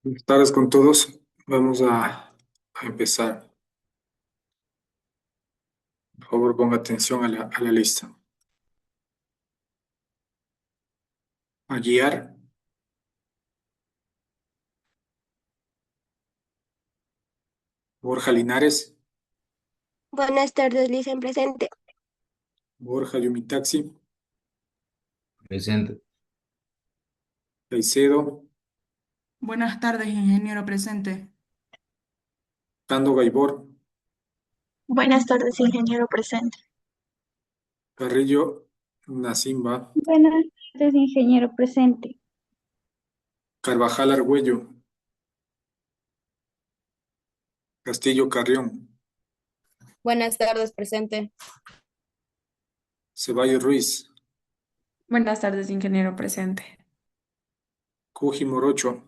Buenas tardes con todos. Vamos a empezar. Por favor, ponga atención a la lista. A guiar, Borja Linares, Buenas tardes, Lisa, presente. Borja Yumitaxi, Presente. Caicedo, Buenas tardes, ingeniero presente. Cando Gaibor, Buenas tardes, ingeniero presente. Carrillo Nasimba, Buenas tardes, ingeniero presente. Carvajal Argüello, Castillo Carrión, Buenas tardes, presente. Ceballos Ruiz, Buenas tardes, ingeniero presente. Cuji Morocho,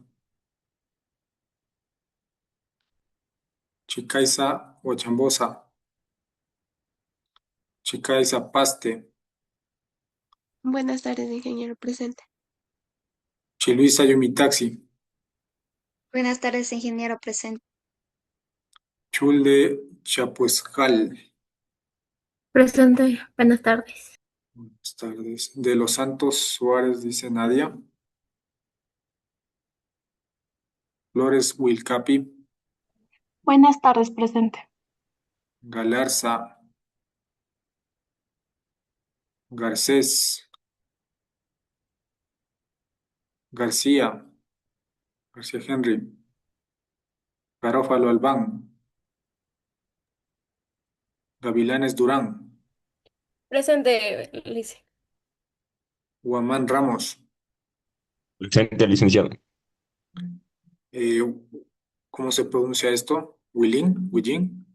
Chicaiza Huachambosa, Chicaiza Paste, Buenas tardes, ingeniero presente. Chiluisa Yumitaxi, Buenas tardes, ingeniero presente. Chulde Chapuescal. Presente, buenas tardes. Buenas tardes. De los Santos Suárez, dice Nadia. Flores Wilcapi, Buenas tardes, presente. Galarza, Garcés, García, García Henry, Garófalo Albán, Gavilanes Durán, Presente, Lice. Huamán Ramos, Presente, licenciado. eh, ¿cómo se pronuncia esto? Willín, Guillén,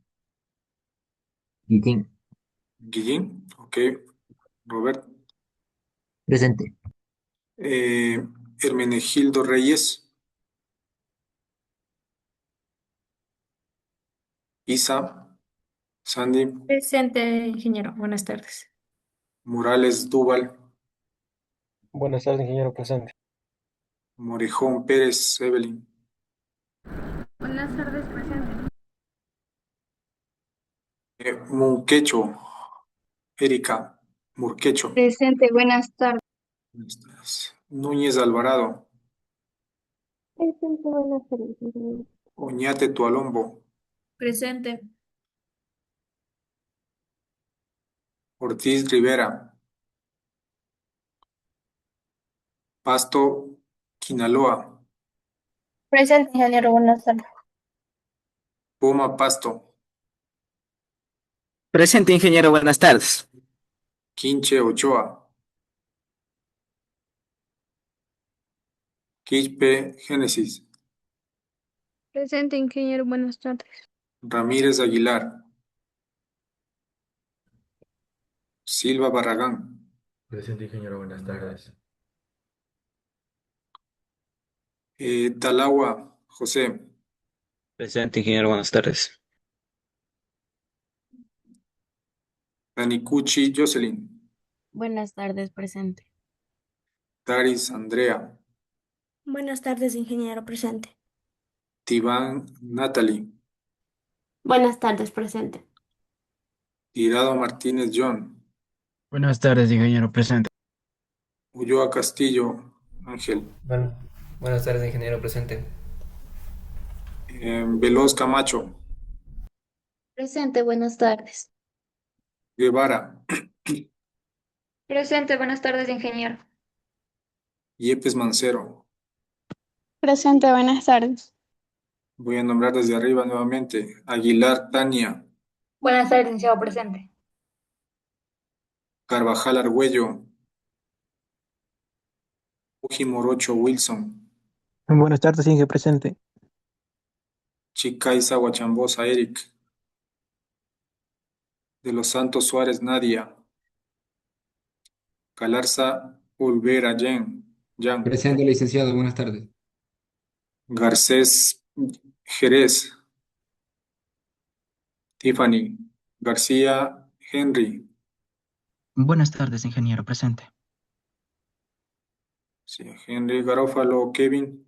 Guillín, ok, Robert, presente. eh, Hermenegildo Reyes, Isa, Sandy, Presente, ingeniero, buenas tardes. Morales Duval, Buenas tardes, ingeniero presente. Morejón Pérez Evelyn, Buenas tardes, presente. Munquecho, Erika, Murquecho, Presente, buenas tardes. Núñez Alvarado, Presente, buenas tardes, ingeniero. Oñate Tualombo, Presente. Ortiz Rivera, Pasto Quinaloa, Presente, ingeniero, buenas tardes. Puma Pasto, Presente, ingeniero, buenas tardes. Quinche Ochoa, Quispe Génesis, Presente, ingeniero, buenas tardes. Ramírez Aguilar, Silva Barragán, Presente, ingeniero, buenas tardes. Talagua José, Presente, ingeniero, buenas tardes. Danicucci Jocelyn, Buenas tardes, presente. Daris Andrea, Buenas tardes, ingeniero presente. Tibán Natalie, Buenas tardes, presente. Tirado Martínez John, Buenas tardes, ingeniero, presente. Ulloa Castillo Ángel, Bueno, buenas tardes, ingeniero presente. Veloz Camacho, Presente, buenas tardes. Guevara, Presente, buenas tardes, ingeniero. Yepes Mancero. Presente, buenas tardes. Voy a nombrar desde arriba nuevamente. Aguilar Tania, Buenas tardes, licenciado presente. Carvajal Argüello, Uji Morocho Wilson, Buenas tardes, Inge presente. Chicaiza Huachambosa Eric, de los Santos Suárez Nadia, Galarza Olvera Jan, Presente, licenciado. Buenas tardes. Garcés Jerez, Tiffany, García Henry, Buenas tardes, ingeniero presente. sí, Henry Garófalo Kevin,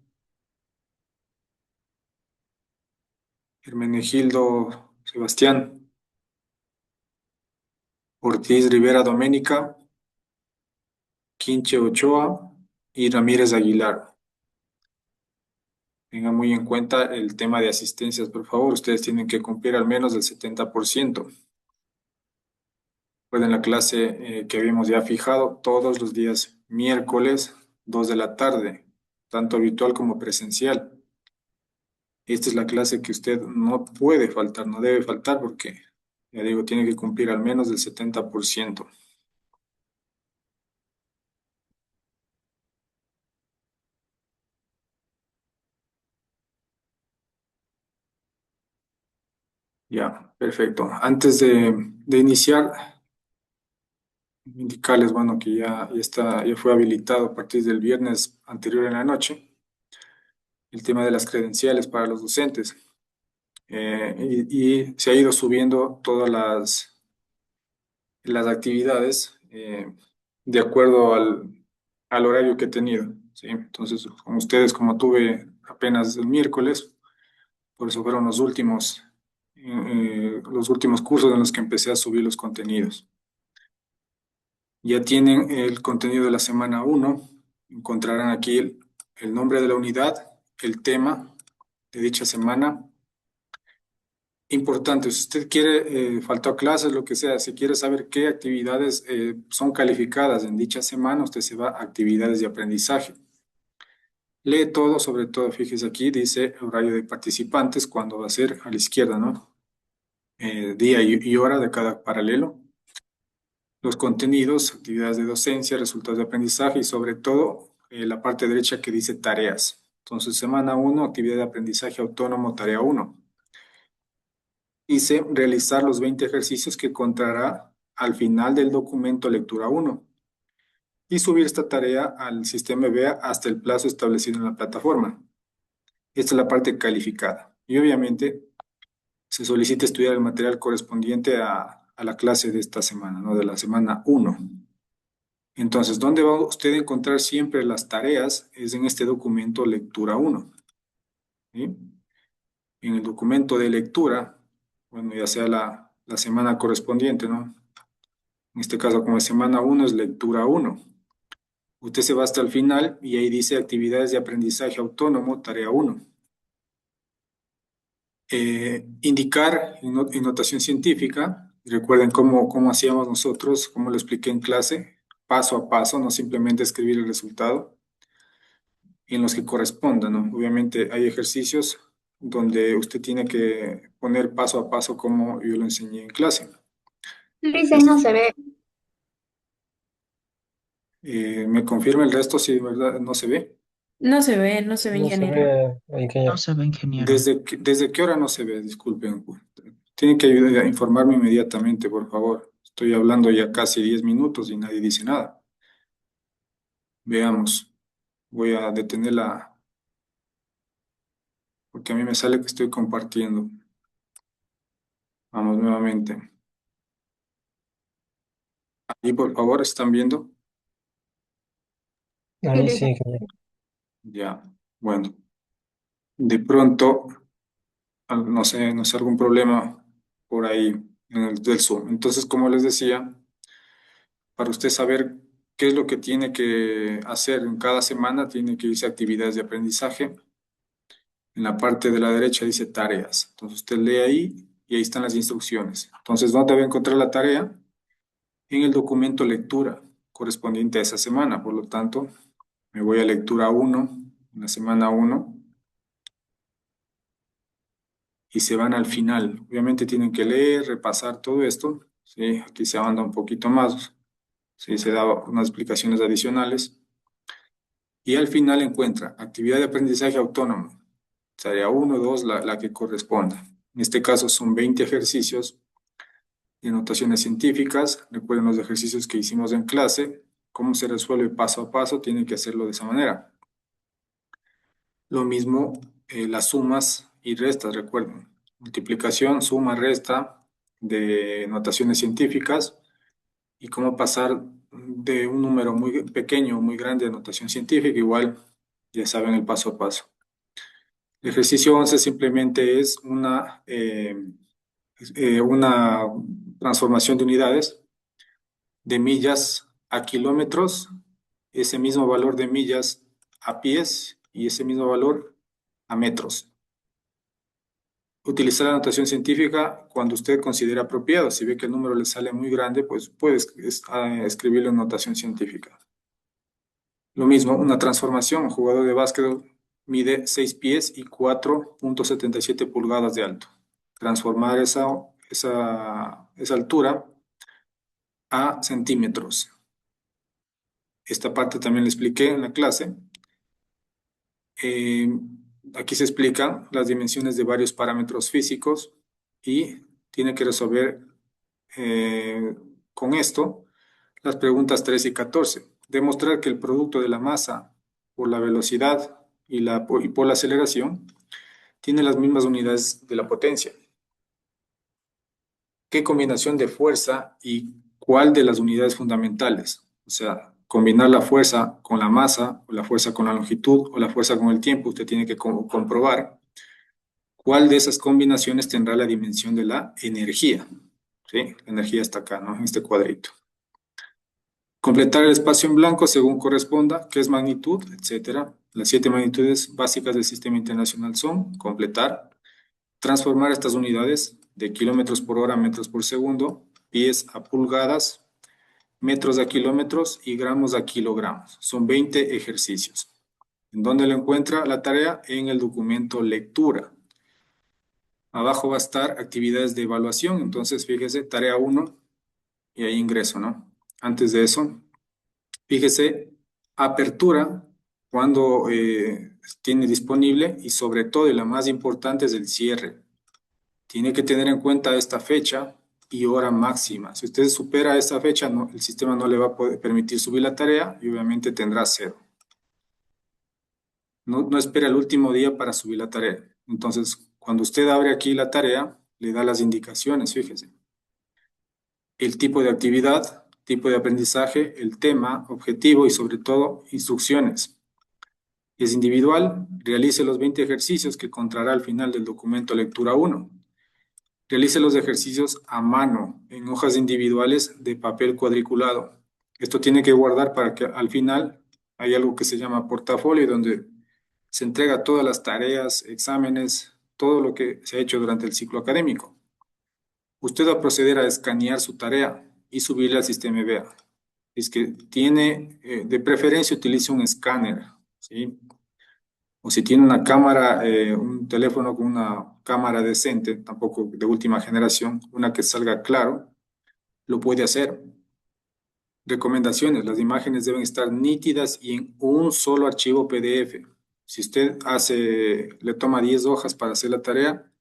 Hermenegildo Sebastián, Ortiz Rivera Doménica, Quinche Ochoa y Ramírez Aguilar. Tengan muy en cuenta el tema de asistencias, por favor. Ustedes tienen que cumplir al menos el 70%. Recuerden la clase que habíamos ya fijado todos los días miércoles, 2 de la tarde, tanto virtual como presencial. Esta es la clase que usted no puede faltar, no debe faltar porque, ya digo, tiene que cumplir al menos del 70%. Ya, perfecto. Antes de iniciar, indicarles, bueno, que ya fue habilitado a partir del viernes anterior en la noche el tema de las credenciales para los docentes. Y se ha ido subiendo todas las actividades de acuerdo al horario que he tenido, ¿sí? Entonces, con ustedes, como tuve apenas el miércoles, por eso fueron los últimos cursos en los que empecé a subir los contenidos. Ya tienen el contenido de la semana 1. Encontrarán aquí el nombre de la unidad, el tema de dicha semana. Importante, si usted quiere, faltó clases, lo que sea, si quiere saber qué actividades son calificadas en dicha semana, usted se va a actividades de aprendizaje. Lee todo, sobre todo, fíjese aquí, dice horario de participantes, cuando va a ser a la izquierda, ¿no? Día y hora de cada paralelo. Los contenidos, actividades de docencia, resultados de aprendizaje y sobre todo la parte derecha que dice tareas. Entonces, semana 1, actividad de aprendizaje autónomo, tarea 1. Dice realizar los 20 ejercicios que encontrará al final del documento lectura 1 y subir esta tarea al sistema EBEA hasta el plazo establecido en la plataforma. Esta es la parte calificada. Y obviamente se solicita estudiar el material correspondiente a la clase de esta semana, ¿no? De la semana 1. Entonces, ¿dónde va usted a encontrar siempre las tareas? Es en este documento lectura 1. ¿Sí? En el documento de lectura, bueno, ya sea la semana correspondiente, ¿no? En este caso, como es semana 1, es lectura 1. Usted se va hasta el final y ahí dice actividades de aprendizaje autónomo, tarea 1. Indicar en notación científica, recuerden cómo hacíamos nosotros, cómo lo expliqué en clase, paso a paso, no simplemente escribir el resultado, en los que correspondan, ¿no? Obviamente hay ejercicios donde usted tiene que poner paso a paso como yo lo enseñé en clase. Lice, no se ve. ¿Me confirma el resto si de verdad no se ve? No se ve, No se ingeniero. ve, ingeniero. No se ve, ingeniero. ¿Desde qué hora no se ve? Disculpen. Tienen que ayudar a informarme inmediatamente, por favor. Estoy hablando ya casi 10 minutos y nadie dice nada. Veamos. Voy a detenerla porque a mí me sale que estoy compartiendo. Vamos nuevamente. Ahí, por favor, ¿están viendo? Ahí sí, ingeniero. Ya. Bueno. De pronto, no sé, algún problema por ahí en el del Zoom. Entonces, como les decía, para usted saber qué es lo que tiene que hacer en cada semana, tiene que irse a actividades de aprendizaje. En la parte de la derecha dice tareas. Entonces usted lee ahí y ahí están las instrucciones. Entonces, ¿dónde va a encontrar la tarea? En el documento lectura correspondiente a esa semana. Por lo tanto, me voy a lectura 1, en la semana 1, y se van al final. Obviamente tienen que leer, repasar todo esto. ¿Sí? Aquí se avanza un poquito más. ¿Sí? Se da unas explicaciones adicionales. Y al final encuentra actividad de aprendizaje autónomo. Tarea 1, 2, la que corresponda. En este caso son 20 ejercicios de notaciones científicas. Recuerden los ejercicios que hicimos en clase. Cómo se resuelve paso a paso, tienen que hacerlo de esa manera. Lo mismo las sumas y restas, recuerden. Multiplicación, suma, resta de notaciones científicas y cómo pasar de un número muy pequeño o muy grande de notación científica, igual ya saben el paso a paso. El ejercicio 11 simplemente es una transformación de unidades de millas a kilómetros, ese mismo valor de millas a pies y ese mismo valor a metros. Utilizar la notación científica cuando usted considere apropiado. Si ve que el número le sale muy grande, pues puede escribirlo en notación científica. Lo mismo, una transformación. Un jugador de básquetbol mide 6 pies y 4.77 pulgadas de alto. Transformar esa altura a centímetros. Esta parte también le expliqué en la clase. Aquí se explican las dimensiones de varios parámetros físicos y tiene que resolver con esto las preguntas 13 y 14. Demostrar que el producto de la masa por la velocidad y por la aceleración tiene las mismas unidades de la potencia. ¿Qué combinación de fuerza y cuál de las unidades fundamentales? O sea, combinar la fuerza con la masa, o la fuerza con la longitud, o la fuerza con el tiempo. Usted tiene que comprobar cuál de esas combinaciones tendrá la dimensión de la energía. ¿Sí? La energía está acá, ¿no? En este cuadrito. Completar el espacio en blanco según corresponda, qué es magnitud, etcétera. Las 7 magnitudes básicas del sistema internacional son: completar, transformar estas unidades de kilómetros por hora a metros por segundo, pies a pulgadas, metros a kilómetros y gramos a kilogramos. Son 20 ejercicios. ¿En dónde lo encuentra la tarea? En el documento lectura. Abajo va a estar actividades de evaluación. Entonces, fíjese, tarea 1 y ahí ingreso, ¿no? Antes de eso, fíjese, apertura, cuando tiene disponible, y sobre todo, y la más importante, es el cierre. Tiene que tener en cuenta esta fecha y hora máxima. Si usted supera esta fecha, el sistema no le va a poder permitir subir la tarea y obviamente tendrá 0. No espera el último día para subir la tarea. Entonces, cuando usted abre aquí la tarea, le da las indicaciones, fíjese. El tipo de actividad, tipo de aprendizaje, el tema, objetivo y sobre todo instrucciones. Es individual, realice los 20 ejercicios que encontrará al final del documento lectura 1. Realice los ejercicios a mano en hojas individuales de papel cuadriculado. Esto tiene que guardar para que al final hay algo que se llama portafolio, donde se entrega todas las tareas, exámenes, todo lo que se ha hecho durante el ciclo académico. Usted va a proceder a escanear su tarea y subirla al sistema VEA. Es que tiene, de preferencia, utilice un escáner, ¿sí? O si tiene una cámara, un teléfono con una cámara decente, tampoco de última generación, una que salga claro, lo puede hacer. Recomendaciones: las imágenes deben estar nítidas y en un solo archivo PDF. Si usted le toma 10 hojas para hacer la tarea,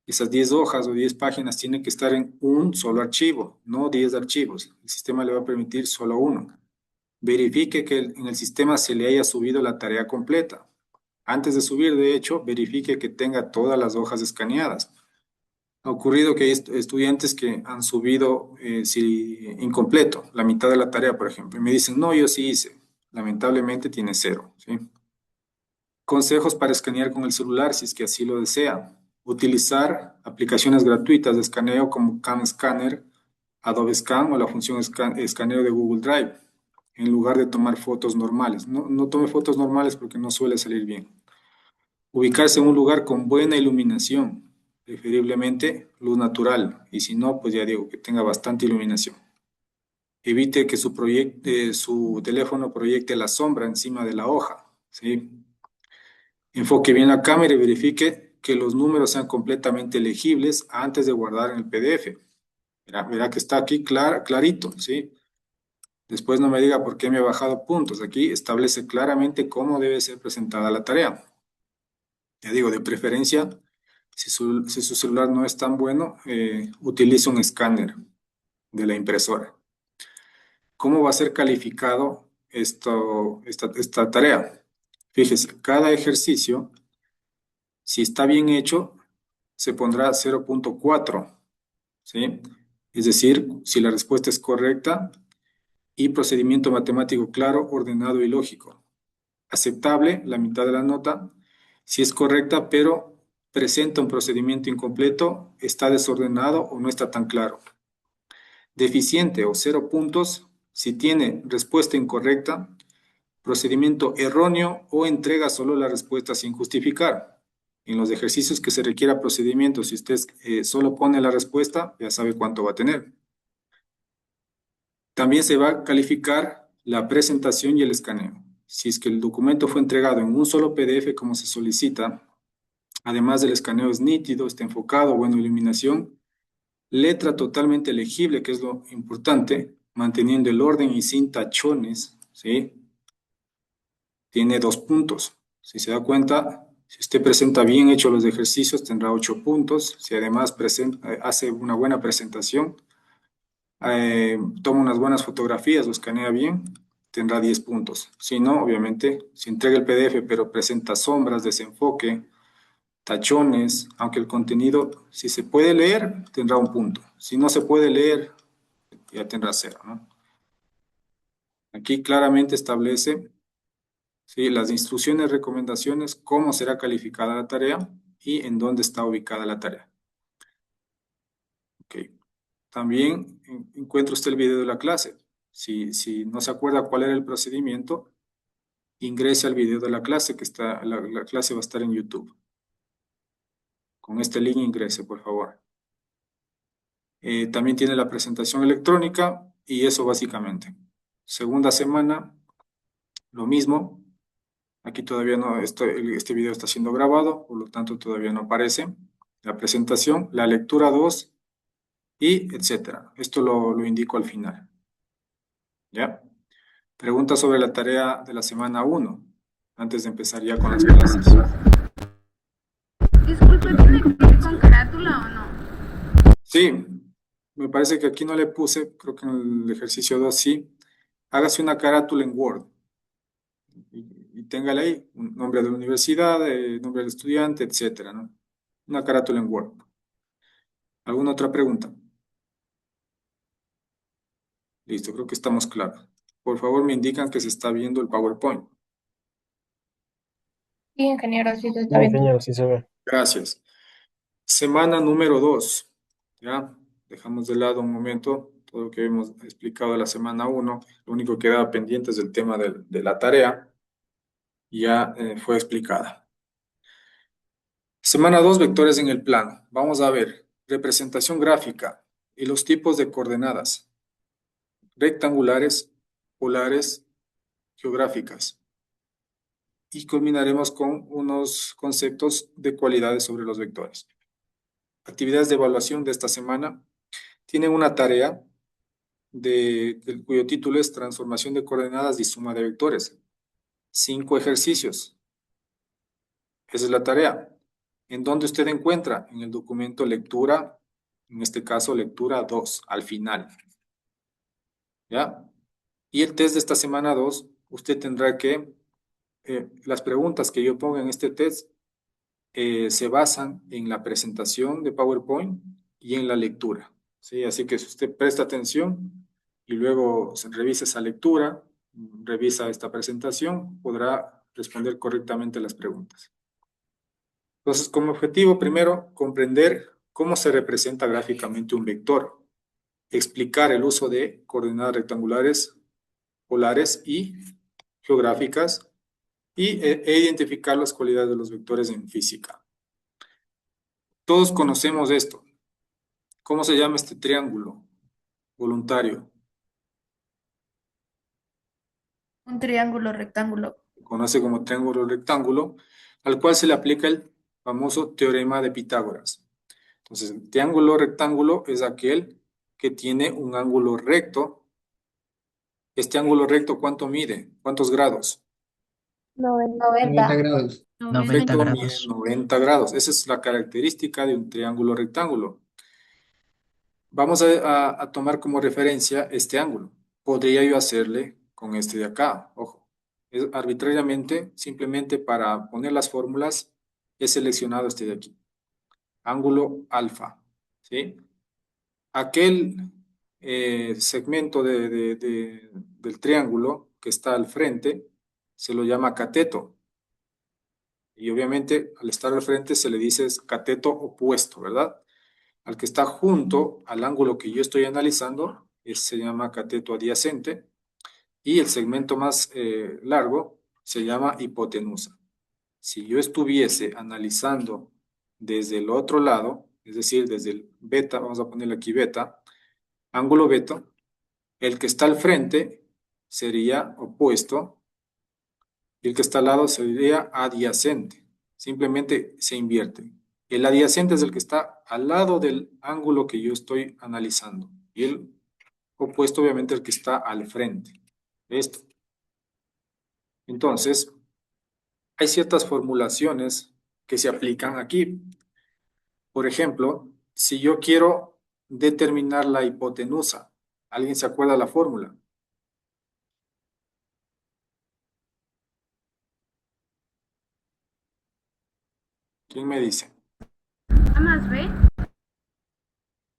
esas 10 hojas o 10 páginas tienen que estar en un solo archivo, no 10 archivos. El sistema le va a permitir solo uno. Verifique que en el sistema se le haya subido la tarea completa. Antes de subir, de hecho, verifique que tenga todas las hojas escaneadas. Ha ocurrido que hay estudiantes que han subido incompleto, la mitad de la tarea, por ejemplo, y me dicen, no, yo sí hice. Lamentablemente tiene 0, ¿sí? Consejos para escanear con el celular, si es que así lo desea. Utilizar aplicaciones gratuitas de escaneo como CamScanner, Adobe Scan o la función escaneo de Google Drive, en lugar de tomar fotos normales. No tome fotos normales porque no suele salir bien. Ubicarse en un lugar con buena iluminación, preferiblemente luz natural, y si no, pues ya digo, que tenga bastante iluminación. Evite que su teléfono proyecte la sombra encima de la hoja, ¿sí? Enfoque bien la cámara y verifique que los números sean completamente legibles antes de guardar en el PDF. Verá que está aquí clarito, ¿sí? Después no me diga por qué me ha bajado puntos. Aquí establece claramente cómo debe ser presentada la tarea. Ya digo, de preferencia, si su celular no es tan bueno, utilice un escáner de la impresora. ¿Cómo va a ser calificado esta tarea? Fíjese, cada ejercicio, si está bien hecho, se pondrá 0.4, ¿sí? Es decir, si la respuesta es correcta y procedimiento matemático claro, ordenado y lógico. Aceptable, la mitad de la nota. Si es correcta, pero presenta un procedimiento incompleto, está desordenado o no está tan claro. Deficiente o 0 puntos si tiene respuesta incorrecta, procedimiento erróneo o entrega solo la respuesta sin justificar. En los ejercicios que se requiera procedimiento, si usted solo pone la respuesta, ya sabe cuánto va a tener. También se va a calificar la presentación y el escaneo. Si es que el documento fue entregado en un solo PDF como se solicita, además del escaneo es nítido, está enfocado, buena iluminación, letra totalmente legible, que es lo importante, manteniendo el orden y sin tachones, ¿sí? Tiene 2 puntos. Si se da cuenta, si usted presenta bien hecho los ejercicios, tendrá 8 puntos. Si además hace una buena presentación, toma unas buenas fotografías, lo escanea bien, tendrá 10 puntos. Si no, obviamente, si entrega el PDF pero presenta sombras, desenfoque, tachones, aunque el contenido, si se puede leer, tendrá 1 punto. Si no se puede leer, ya tendrá 0, ¿no? Aquí claramente establece, ¿sí?, las instrucciones, recomendaciones, cómo será calificada la tarea y en dónde está ubicada la tarea. Ok. También encuentra usted el video de la clase. Si no se acuerda cuál era el procedimiento, ingrese al video de la clase, que está, la clase va a estar en YouTube. Con este link ingrese, por favor. También tiene la presentación electrónica y eso básicamente. Segunda semana, lo mismo. Aquí todavía no, este video está siendo grabado, por lo tanto todavía no aparece. La presentación, la lectura 2 y etcétera. Esto lo indico al final. ¿Ya? Pregunta sobre la tarea de la semana 1, antes de empezar ya con las clases. Disculpe, ¿tiene que ir con carátula o no? Sí, me parece que aquí no le puse, creo que en el ejercicio 2 sí. Hágase una carátula en Word y téngale ahí un nombre de la universidad, nombre del estudiante, etcétera, ¿no? Una carátula en Word. ¿Alguna otra pregunta? Listo, creo que estamos claros. Por favor, me indican que se está viendo el PowerPoint. Sí, ingeniero, sí se está Sí, viendo. ingeniero, sí se ve. Gracias. Semana número 2. ¿Ya? Dejamos de lado un momento todo lo que hemos explicado de la semana 1. Lo único que queda pendiente es el tema de la tarea. Ya fue explicada. Semana 2, vectores en el plano. Vamos a ver representación gráfica y los tipos de coordenadas rectangulares, polares, geográficas. Y culminaremos con unos conceptos de cualidades sobre los vectores. Actividades de evaluación de esta semana tienen una tarea cuyo título es Transformación de coordenadas y suma de vectores. 5 ejercicios. Esa es la tarea. ¿En dónde usted encuentra? En el documento lectura, en este caso lectura 2, al final. ¿Ya? Y el test de esta semana 2, usted tendrá que, las preguntas que yo ponga en este test se basan en la presentación de PowerPoint y en la lectura, ¿sí? Así que si usted presta atención y luego se revisa esa lectura, revisa esta presentación, podrá responder correctamente las preguntas. Entonces, como objetivo, primero, comprender cómo se representa gráficamente un vector, explicar el uso de coordenadas rectangulares, polares y geográficas, e identificar las cualidades de los vectores en física. Todos conocemos esto. ¿Cómo se llama este triángulo voluntario? Un triángulo rectángulo. Se conoce como triángulo rectángulo, al cual se le aplica el famoso teorema de Pitágoras. Entonces, el triángulo rectángulo es aquel que tiene un ángulo recto. Este ángulo recto, ¿cuánto mide? ¿Cuántos grados? 90 grados. 90 Perfecto, mide grados. 90 grados. Esa es la característica de un triángulo rectángulo. Vamos a tomar como referencia este ángulo. Podría yo hacerle con este de acá, ojo. Es arbitrariamente, simplemente para poner las fórmulas, he seleccionado este de aquí. Ángulo alfa, ¿sí? Aquel segmento del triángulo que está al frente se lo llama cateto. Y obviamente al estar al frente se le dice cateto opuesto, ¿verdad? Al que está junto al ángulo que yo estoy analizando, se llama cateto adyacente. Y el segmento más largo se llama hipotenusa. Si yo estuviese analizando desde el otro lado, es decir, desde el beta, vamos a ponerle aquí beta, ángulo beta, el que está al frente sería opuesto y el que está al lado sería adyacente. Simplemente se invierte. El adyacente es el que está al lado del ángulo que yo estoy analizando y el opuesto obviamente el que está al frente. Esto. Entonces, hay ciertas formulaciones que se aplican aquí. Por ejemplo, si yo quiero determinar la hipotenusa, ¿alguien se acuerda la fórmula? ¿Quién me dice? A más B.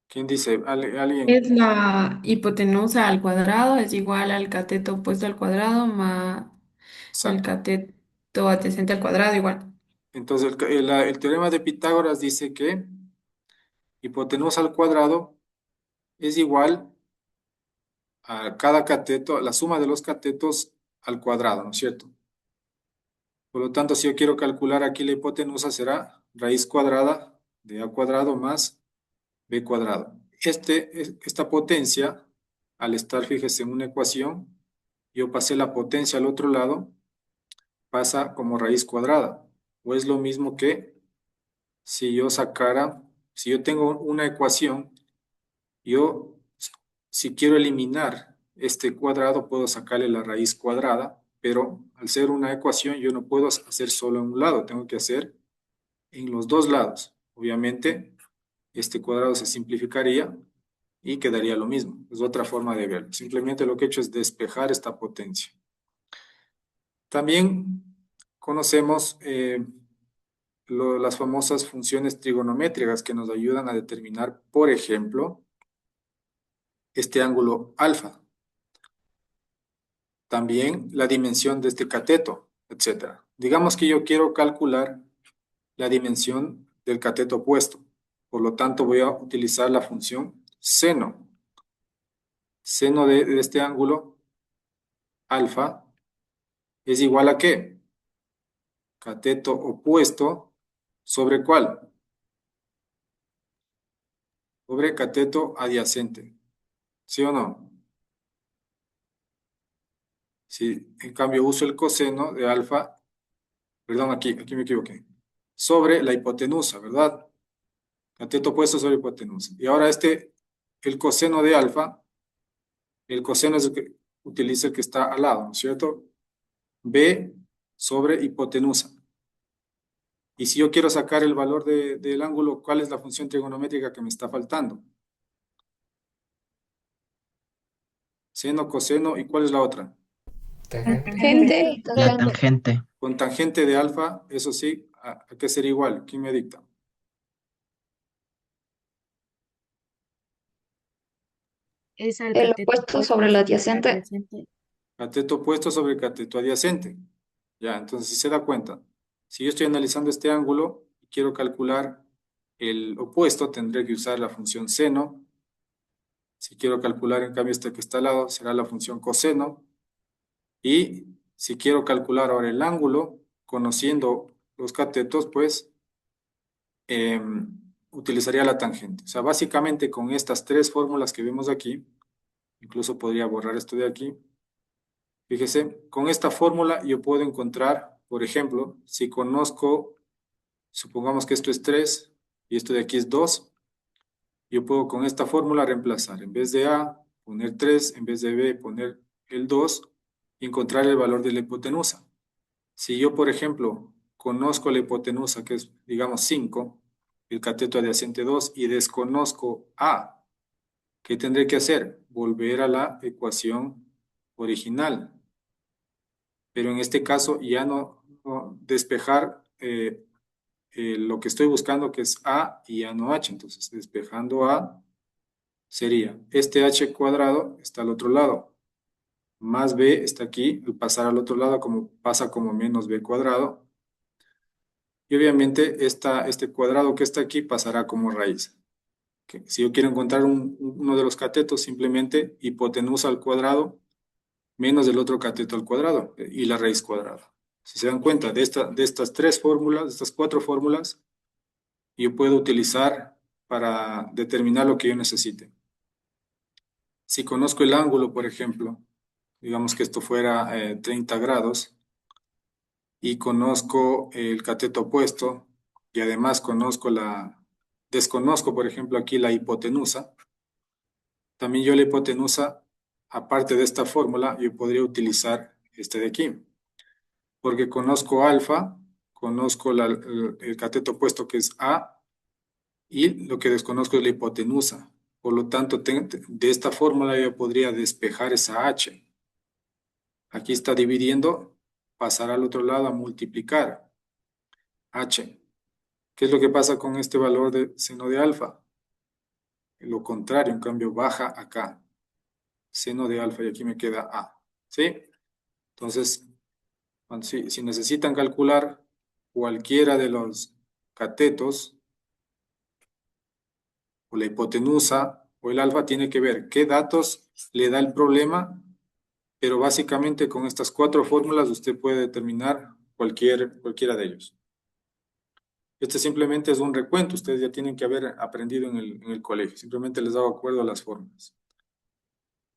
¿Quién dice? ¿Alguien? Es la hipotenusa al cuadrado es igual al cateto opuesto al cuadrado más el Exacto. cateto adyacente al cuadrado igual. Entonces, el teorema de Pitágoras dice que hipotenusa al cuadrado es igual a cada cateto, la suma de los catetos al cuadrado, ¿no es cierto? Por lo tanto, si yo quiero calcular aquí la hipotenusa, será raíz cuadrada de a cuadrado más b cuadrado. Esta potencia, al estar, fíjese, en una ecuación, yo pasé la potencia al otro lado, pasa como raíz cuadrada. O es lo mismo que si yo si yo tengo una ecuación, yo, si quiero eliminar este cuadrado, puedo sacarle la raíz cuadrada, pero al ser una ecuación, yo no puedo hacer solo en un lado, tengo que hacer en los dos lados. Obviamente, este cuadrado se simplificaría y quedaría lo mismo. Es otra forma de verlo. Simplemente lo que he hecho es despejar esta potencia. También conocemos las famosas funciones trigonométricas que nos ayudan a determinar, por ejemplo, este ángulo alfa. También la dimensión de este cateto, etc. Digamos que yo quiero calcular la dimensión del cateto opuesto. Por lo tanto, voy a utilizar la función seno. Seno de este ángulo alfa es igual a ¿qué? Cateto opuesto sobre ¿cuál? Sobre cateto adyacente. ¿Sí o no? Si en cambio uso el coseno de alfa, perdón, aquí me equivoqué, sobre la hipotenusa, ¿verdad? Cateto opuesto sobre hipotenusa. Y ahora el coseno de alfa, el coseno es el que utiliza el que está al lado, ¿no es cierto? B sobre hipotenusa. Y si yo quiero sacar el valor del ángulo, ¿cuál es la función trigonométrica que me está faltando? Seno, coseno, ¿y cuál es la otra? Tangente. La tangente. Con tangente de alfa, eso sí, ¿a qué sería igual? ¿Quién me dicta? Es al El cateto opuesto sobre el adyacente. Cateto opuesto sobre cateto adyacente. Ya, entonces si se da cuenta, si yo estoy analizando este ángulo y quiero calcular el opuesto, tendré que usar la función seno. Si quiero calcular en cambio este que está al lado, será la función coseno. Y si quiero calcular ahora el ángulo, conociendo los catetos, pues utilizaría la tangente. O sea, básicamente con estas tres fórmulas que vemos aquí, incluso podría borrar esto de aquí. Fíjese, con esta fórmula yo puedo encontrar, por ejemplo, si conozco, supongamos que esto es 3 y esto de aquí es 2, yo puedo con esta fórmula reemplazar. En vez de A, poner 3, en vez de B, poner el 2 y encontrar el valor de la hipotenusa. Si yo, por ejemplo, conozco la hipotenusa, que es, digamos, 5, el cateto adyacente 2, y desconozco A, ¿qué tendré que hacer? Volver a la ecuación original. Pero en este caso ya no despejar lo que estoy buscando, que es A y ya no H. Entonces, despejando A sería este H cuadrado está al otro lado, más B está aquí, al pasar al otro lado como pasa como menos B cuadrado, Y obviamente este cuadrado que está aquí pasará como raíz. Si yo quiero encontrar uno de los catetos, simplemente hipotenusa al cuadrado menos el otro cateto al cuadrado y la raíz cuadrada. Si se dan cuenta de estas tres fórmulas, de estas cuatro fórmulas, yo puedo utilizar para determinar lo que yo necesite. Si conozco el ángulo, por ejemplo, digamos que esto fuera 30 grados, y conozco el cateto opuesto, y además desconozco, por ejemplo, aquí la hipotenusa, también yo la hipotenusa, aparte de esta fórmula, yo podría utilizar este de aquí, porque conozco alfa, conozco el cateto opuesto que es A, y lo que desconozco es la hipotenusa. Por lo tanto, de esta fórmula yo podría despejar esa H. Aquí está dividiendo, pasará al otro lado a multiplicar H. ¿Qué es lo que pasa con este valor de seno de alfa? Lo contrario, en cambio, baja acá. Seno de alfa y aquí me queda A. ¿Sí? Entonces, si necesitan calcular cualquiera de los catetos, o la hipotenusa, o el alfa, tiene que ver qué datos le da el problema, pero básicamente con estas cuatro fórmulas usted puede determinar cualquiera de ellos. Este simplemente es un recuento, ustedes ya tienen que haber aprendido en el colegio, simplemente les hago acuerdo a las fórmulas.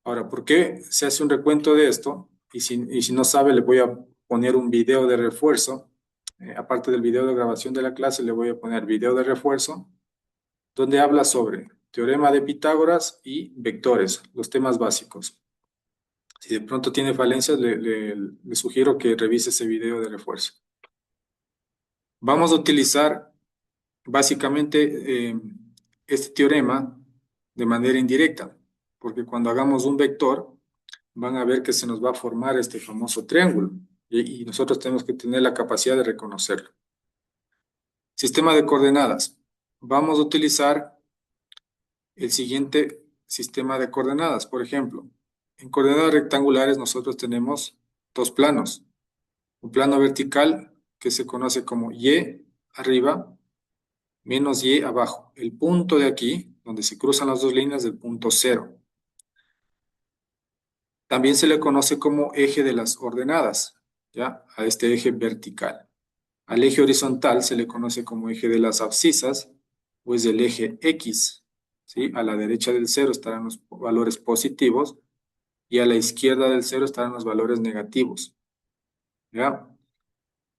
Ahora, ¿por qué se hace un recuento de esto? Y si no sabe, le voy a poner un video de refuerzo. Aparte del video de grabación de la clase, le voy a poner video de refuerzo, donde habla sobre teorema de Pitágoras y vectores, los temas básicos. Si de pronto tiene falencias, le sugiero que revise ese video de refuerzo. Vamos a utilizar básicamente este teorema de manera indirecta, porque cuando hagamos un vector, van a ver que se nos va a formar este famoso triángulo, y nosotros tenemos que tener la capacidad de reconocerlo. Sistema de coordenadas. Vamos a utilizar el siguiente sistema de coordenadas. Por ejemplo, en coordenadas rectangulares nosotros tenemos dos planos. Un plano vertical que se conoce como Y arriba menos Y abajo. El punto de aquí, donde se cruzan las dos líneas, del punto 0. También se le conoce como eje de las ordenadas, ¿ya? A este eje vertical. Al eje horizontal se le conoce como eje de las abscisas, o es el eje X, ¿sí? A la derecha del 0 estarán los valores positivos, y a la izquierda del 0 estarán los valores negativos, ¿ya?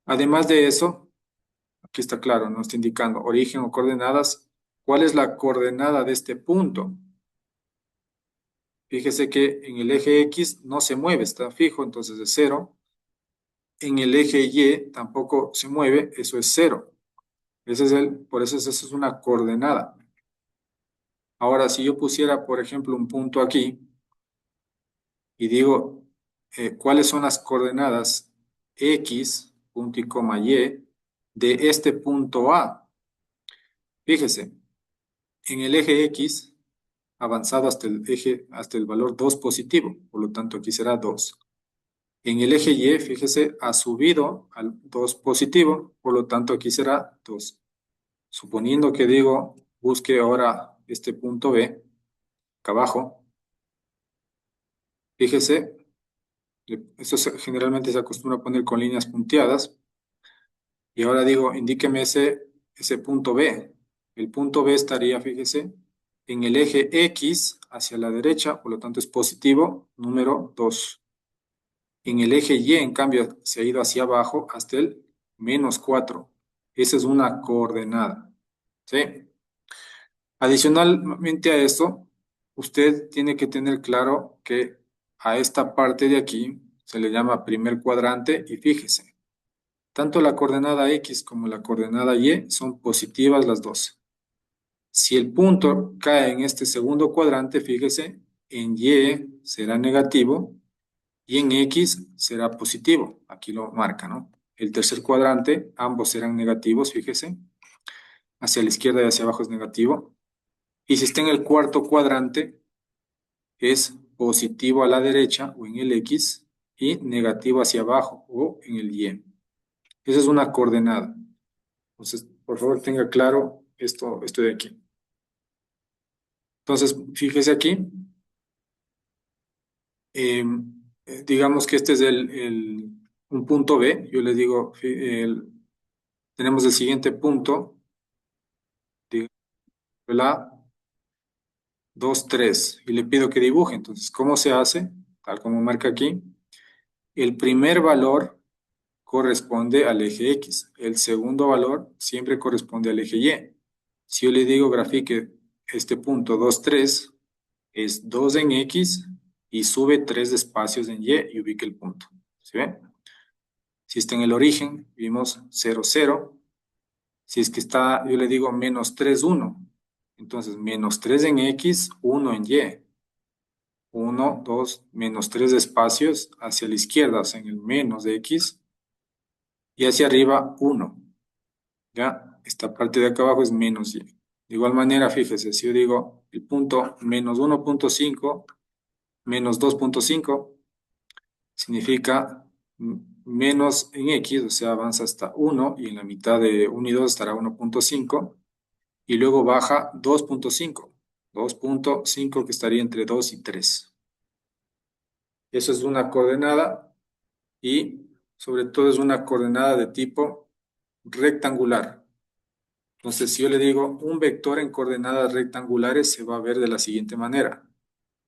Además de eso, aquí está claro, nos está indicando origen o coordenadas. ¿Cuál es la coordenada de este punto? Fíjese que en el eje X no se mueve, está fijo, entonces es 0. En el eje Y tampoco se mueve, eso es 0. Por eso esa es una coordenada. Ahora, si yo pusiera, por ejemplo, un punto aquí y digo, ¿cuáles son las coordenadas X, punto y coma Y, de este punto A? Fíjese, en el eje X, avanzado hasta el valor 2 positivo, por lo tanto aquí será 2. En el eje Y, fíjese, ha subido al 2 positivo, por lo tanto aquí será 2. Suponiendo que digo, busque ahora este punto B, acá abajo, fíjese, esto generalmente se acostumbra a poner con líneas punteadas, y ahora digo, indíqueme ese punto B. El punto B estaría, fíjese, en el eje X hacia la derecha, por lo tanto es positivo, número 2. En el eje Y, en cambio, se ha ido hacia abajo hasta el menos 4. Esa es una coordenada, ¿sí? Adicionalmente a esto, usted tiene que tener claro que a esta parte de aquí se le llama primer cuadrante, y fíjese, tanto la coordenada X como la coordenada Y son positivas las dos. Si el punto cae en este segundo cuadrante, fíjese, en Y será negativo y en X será positivo. Aquí lo marca, ¿no? El tercer cuadrante, ambos serán negativos, fíjese. Hacia la izquierda y hacia abajo es negativo. Y si está en el cuarto cuadrante, es positivo a la derecha o en el X y negativo hacia abajo o en el Y. Esa es una coordenada. Entonces, por favor, tenga claro esto de aquí. Entonces, fíjese aquí. Digamos que este es un punto B. Yo le digo, tenemos el siguiente punto, la 2, 3, y le pido que dibuje. Entonces, ¿cómo se hace? Tal como marca aquí. El primer valor corresponde al eje X. El segundo valor siempre corresponde al eje Y. Si yo le digo grafique este punto 2, 3, es 2 en X y sube 3 espacios en Y y ubique el punto. ¿Sí ve? Si está en el origen, vimos 0, 0. Si es que está, yo le digo menos 3, 1. Entonces, menos 3 en X, 1 en Y. 1, 2, menos 3 espacios hacia la izquierda, o sea, en el menos de X. Y hacia arriba, 1. ¿Ya? Esta parte de acá abajo es menos Y. De igual manera, fíjese, si yo digo el punto menos 1.5, menos 2.5, significa menos en X, o sea, avanza hasta 1 y en la mitad de 1 y 2 estará 1.5 y luego baja 2.5, 2.5 que estaría entre 2 y 3. Eso es una coordenada y sobre todo es una coordenada de tipo rectangular. Entonces, si yo le digo un vector en coordenadas rectangulares se va a ver de la siguiente manera.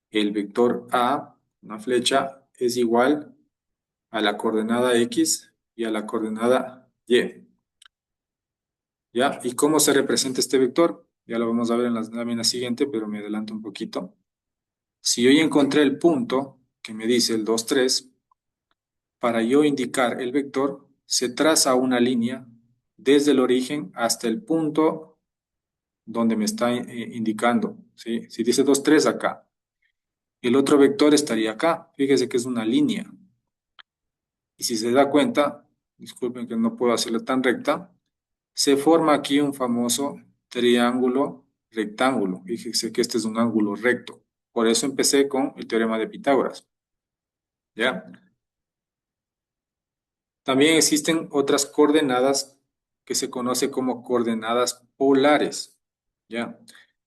El vector A, una flecha, es igual a la coordenada X y a la coordenada Y. ¿Ya? ¿Y cómo se representa este vector? Ya lo vamos a ver en la lámina siguiente, pero me adelanto un poquito. Si yo ya encontré el punto que me dice el 2, 3, para yo indicar el vector, se traza una línea desde el origen hasta el punto donde me está indicando. ¿Sí? Si dice 2, 3 acá, el otro vector estaría acá. Fíjese que es una línea. Y si se da cuenta, disculpen que no puedo hacerla tan recta, se forma aquí un famoso triángulo rectángulo. Fíjese que este es un ángulo recto. Por eso empecé con el teorema de Pitágoras. ¿Ya? También existen otras coordenadas que se conoce como coordenadas polares. ¿Ya?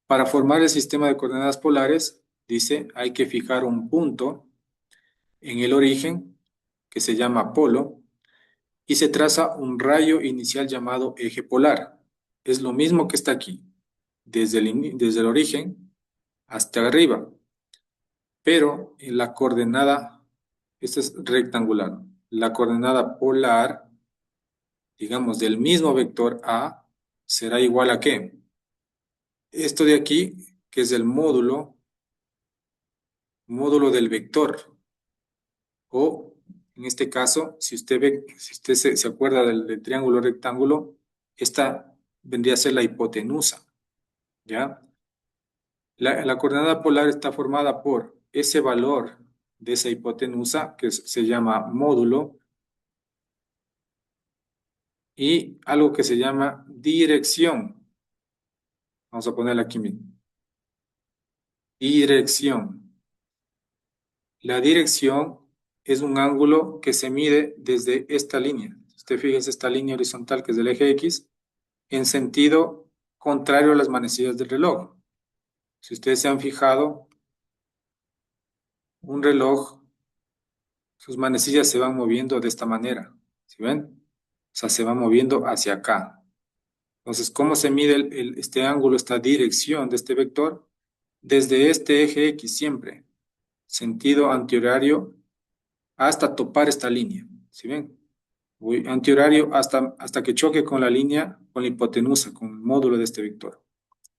Para formar el sistema de coordenadas polares, dice, hay que fijar un punto en el origen que se llama polo y se traza un rayo inicial llamado eje polar. Es lo mismo que está aquí, desde el origen hasta arriba, pero en la coordenada, esta es rectangular, la coordenada polar, digamos, del mismo vector A, será igual a ¿qué? Esto de aquí, que es el módulo del vector, o en este caso, si usted se acuerda del triángulo rectángulo, esta vendría a ser la hipotenusa, ¿ya? La coordenada polar está formada por ese valor de esa hipotenusa, que se llama módulo, y algo que se llama dirección. Vamos a ponerla aquí mismo. Dirección. La dirección es un ángulo que se mide desde esta línea. Usted fíjese esta línea horizontal que es del eje X, en sentido contrario a las manecillas del reloj. Si ustedes se han fijado, un reloj, sus manecillas se van moviendo de esta manera. ¿Sí ven? O sea, se va moviendo hacia acá. Entonces, ¿cómo se mide este ángulo, esta dirección de este vector? Desde este eje X siempre, sentido antihorario hasta topar esta línea. ¿Sí ven? Voy antihorario hasta que choque con la línea, con la hipotenusa, con el módulo de este vector.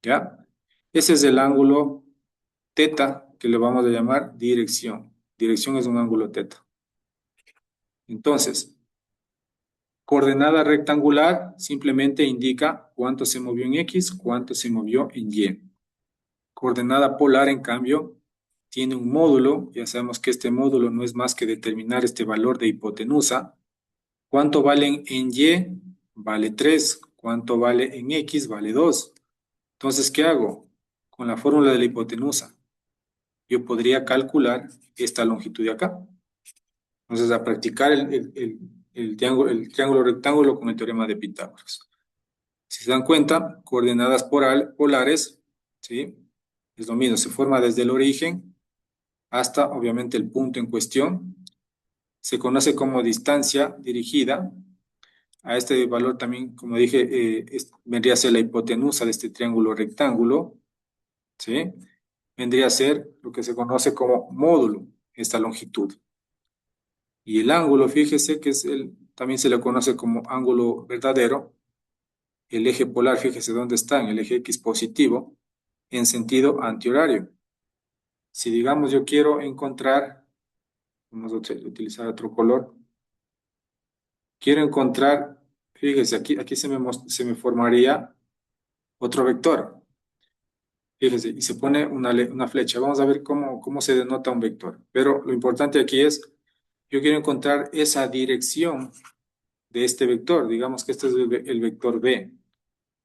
¿Ya? Ese es el ángulo teta, que le vamos a llamar dirección. Dirección es un ángulo teta. Entonces, coordenada rectangular simplemente indica cuánto se movió en X, cuánto se movió en Y. Coordenada polar, en cambio, tiene un módulo. Ya sabemos que este módulo no es más que determinar este valor de hipotenusa. ¿Cuánto vale en Y? Vale 3. ¿Cuánto vale en X? Vale 2. Entonces, ¿qué hago? Con la fórmula de la hipotenusa, yo podría calcular esta longitud de acá. Entonces, a practicar el triángulo rectángulo con el teorema de Pitágoras. Si se dan cuenta, coordenadas polares, ¿sí? Es lo mismo, se forma desde el origen hasta, obviamente, el punto en cuestión. Se conoce como distancia dirigida. A este valor también, como dije, vendría a ser la hipotenusa de este triángulo rectángulo, ¿sí? Vendría a ser lo que se conoce como módulo, esta longitud. Y el ángulo, fíjese que también se le conoce como ángulo verdadero. El eje polar, fíjese dónde está, en el eje X positivo, en sentido antihorario. Si digamos yo quiero encontrar, vamos a utilizar otro color, quiero encontrar, fíjese, aquí se me formaría otro vector. Fíjese, y se pone una flecha. Vamos a ver cómo se denota un vector. Pero lo importante aquí es, yo quiero encontrar esa dirección de este vector. Digamos que este es el vector B.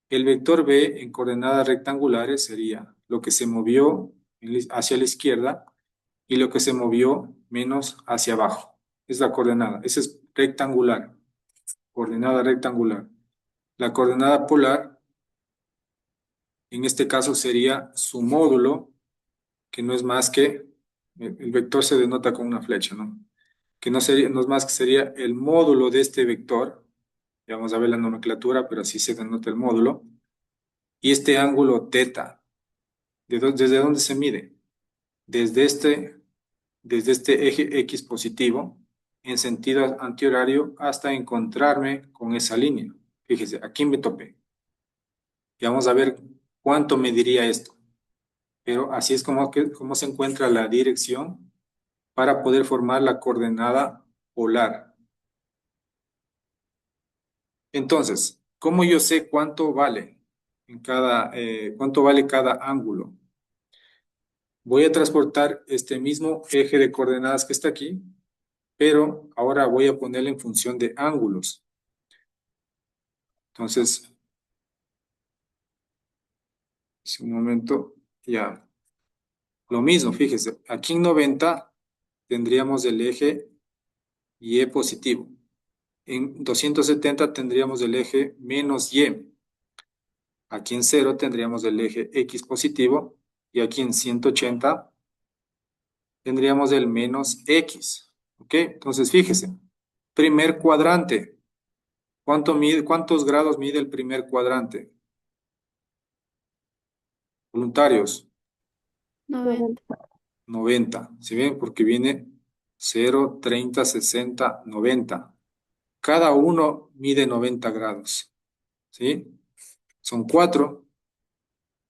El vector B en coordenadas rectangulares sería lo que se movió hacia la izquierda y lo que se movió menos hacia abajo. Es la coordenada. Esa es rectangular. Coordenada rectangular. La coordenada polar, en este caso, sería su módulo, que no es más que, el vector se denota con una flecha, ¿no? Que no es más que sería el módulo de este vector. Ya vamos a ver la nomenclatura, pero así se denota el módulo. Y este ángulo teta, ¿desde dónde se mide? Desde este eje X positivo, en sentido antihorario, hasta encontrarme con esa línea. Fíjese, aquí me topé. Y vamos a ver cuánto mediría esto. Pero así es como se encuentra la dirección para poder formar la coordenada polar. Entonces, ¿cómo yo sé cuánto vale cuánto vale cada ángulo? Voy a transportar este mismo eje de coordenadas que está aquí, pero ahora voy a ponerle en función de ángulos. Entonces, un momento, ya. Lo mismo, fíjese, aquí en 90 tendríamos el eje Y positivo. En 270 tendríamos el eje menos Y. Aquí en 0 tendríamos el eje X positivo y aquí en 180 tendríamos el menos X. ¿Ok? Entonces, fíjese, primer cuadrante. ¿Cuántos grados mide el primer cuadrante? Voluntarios, 90. 90. ¿Sí ven? Porque viene 0, 30, 60, 90. Cada uno mide 90 grados. ¿Sí? Son 4.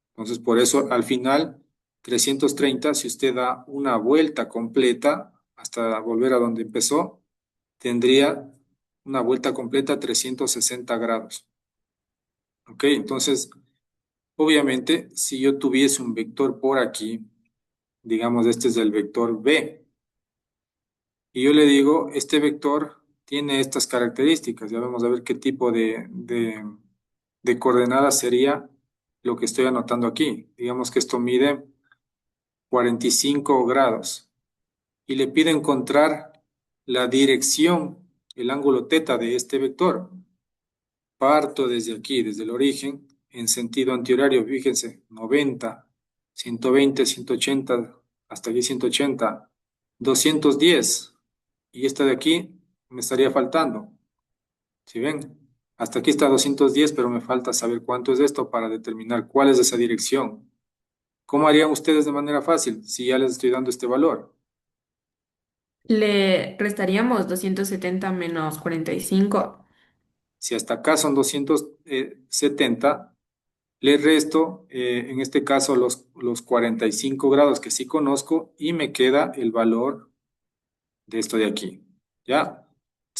Entonces, por eso, al final, 330, si usted da una vuelta completa hasta volver a donde empezó, tendría una vuelta completa 360 grados. ¿Ok? Entonces, obviamente, si yo tuviese un vector por aquí, digamos, este es el vector B, y yo le digo, este vector tiene estas características, ya vamos a ver qué tipo de coordenadas sería lo que estoy anotando aquí. Digamos que esto mide 45 grados y le pide encontrar la dirección, el ángulo teta de este vector. Parto desde aquí, desde el origen, en sentido antihorario, fíjense, 90, 120, 180, hasta aquí 180, 210, y esta de aquí me estaría faltando. ¿Sí ven? Hasta aquí está 210, pero me falta saber cuánto es esto para determinar cuál es esa dirección. ¿Cómo harían ustedes de manera fácil si ya les estoy dando este valor? Le restaríamos 270 menos 45. Si hasta acá son 270, le resto, en este caso, los 45 grados que sí conozco y me queda el valor de esto de aquí. ¿Ya?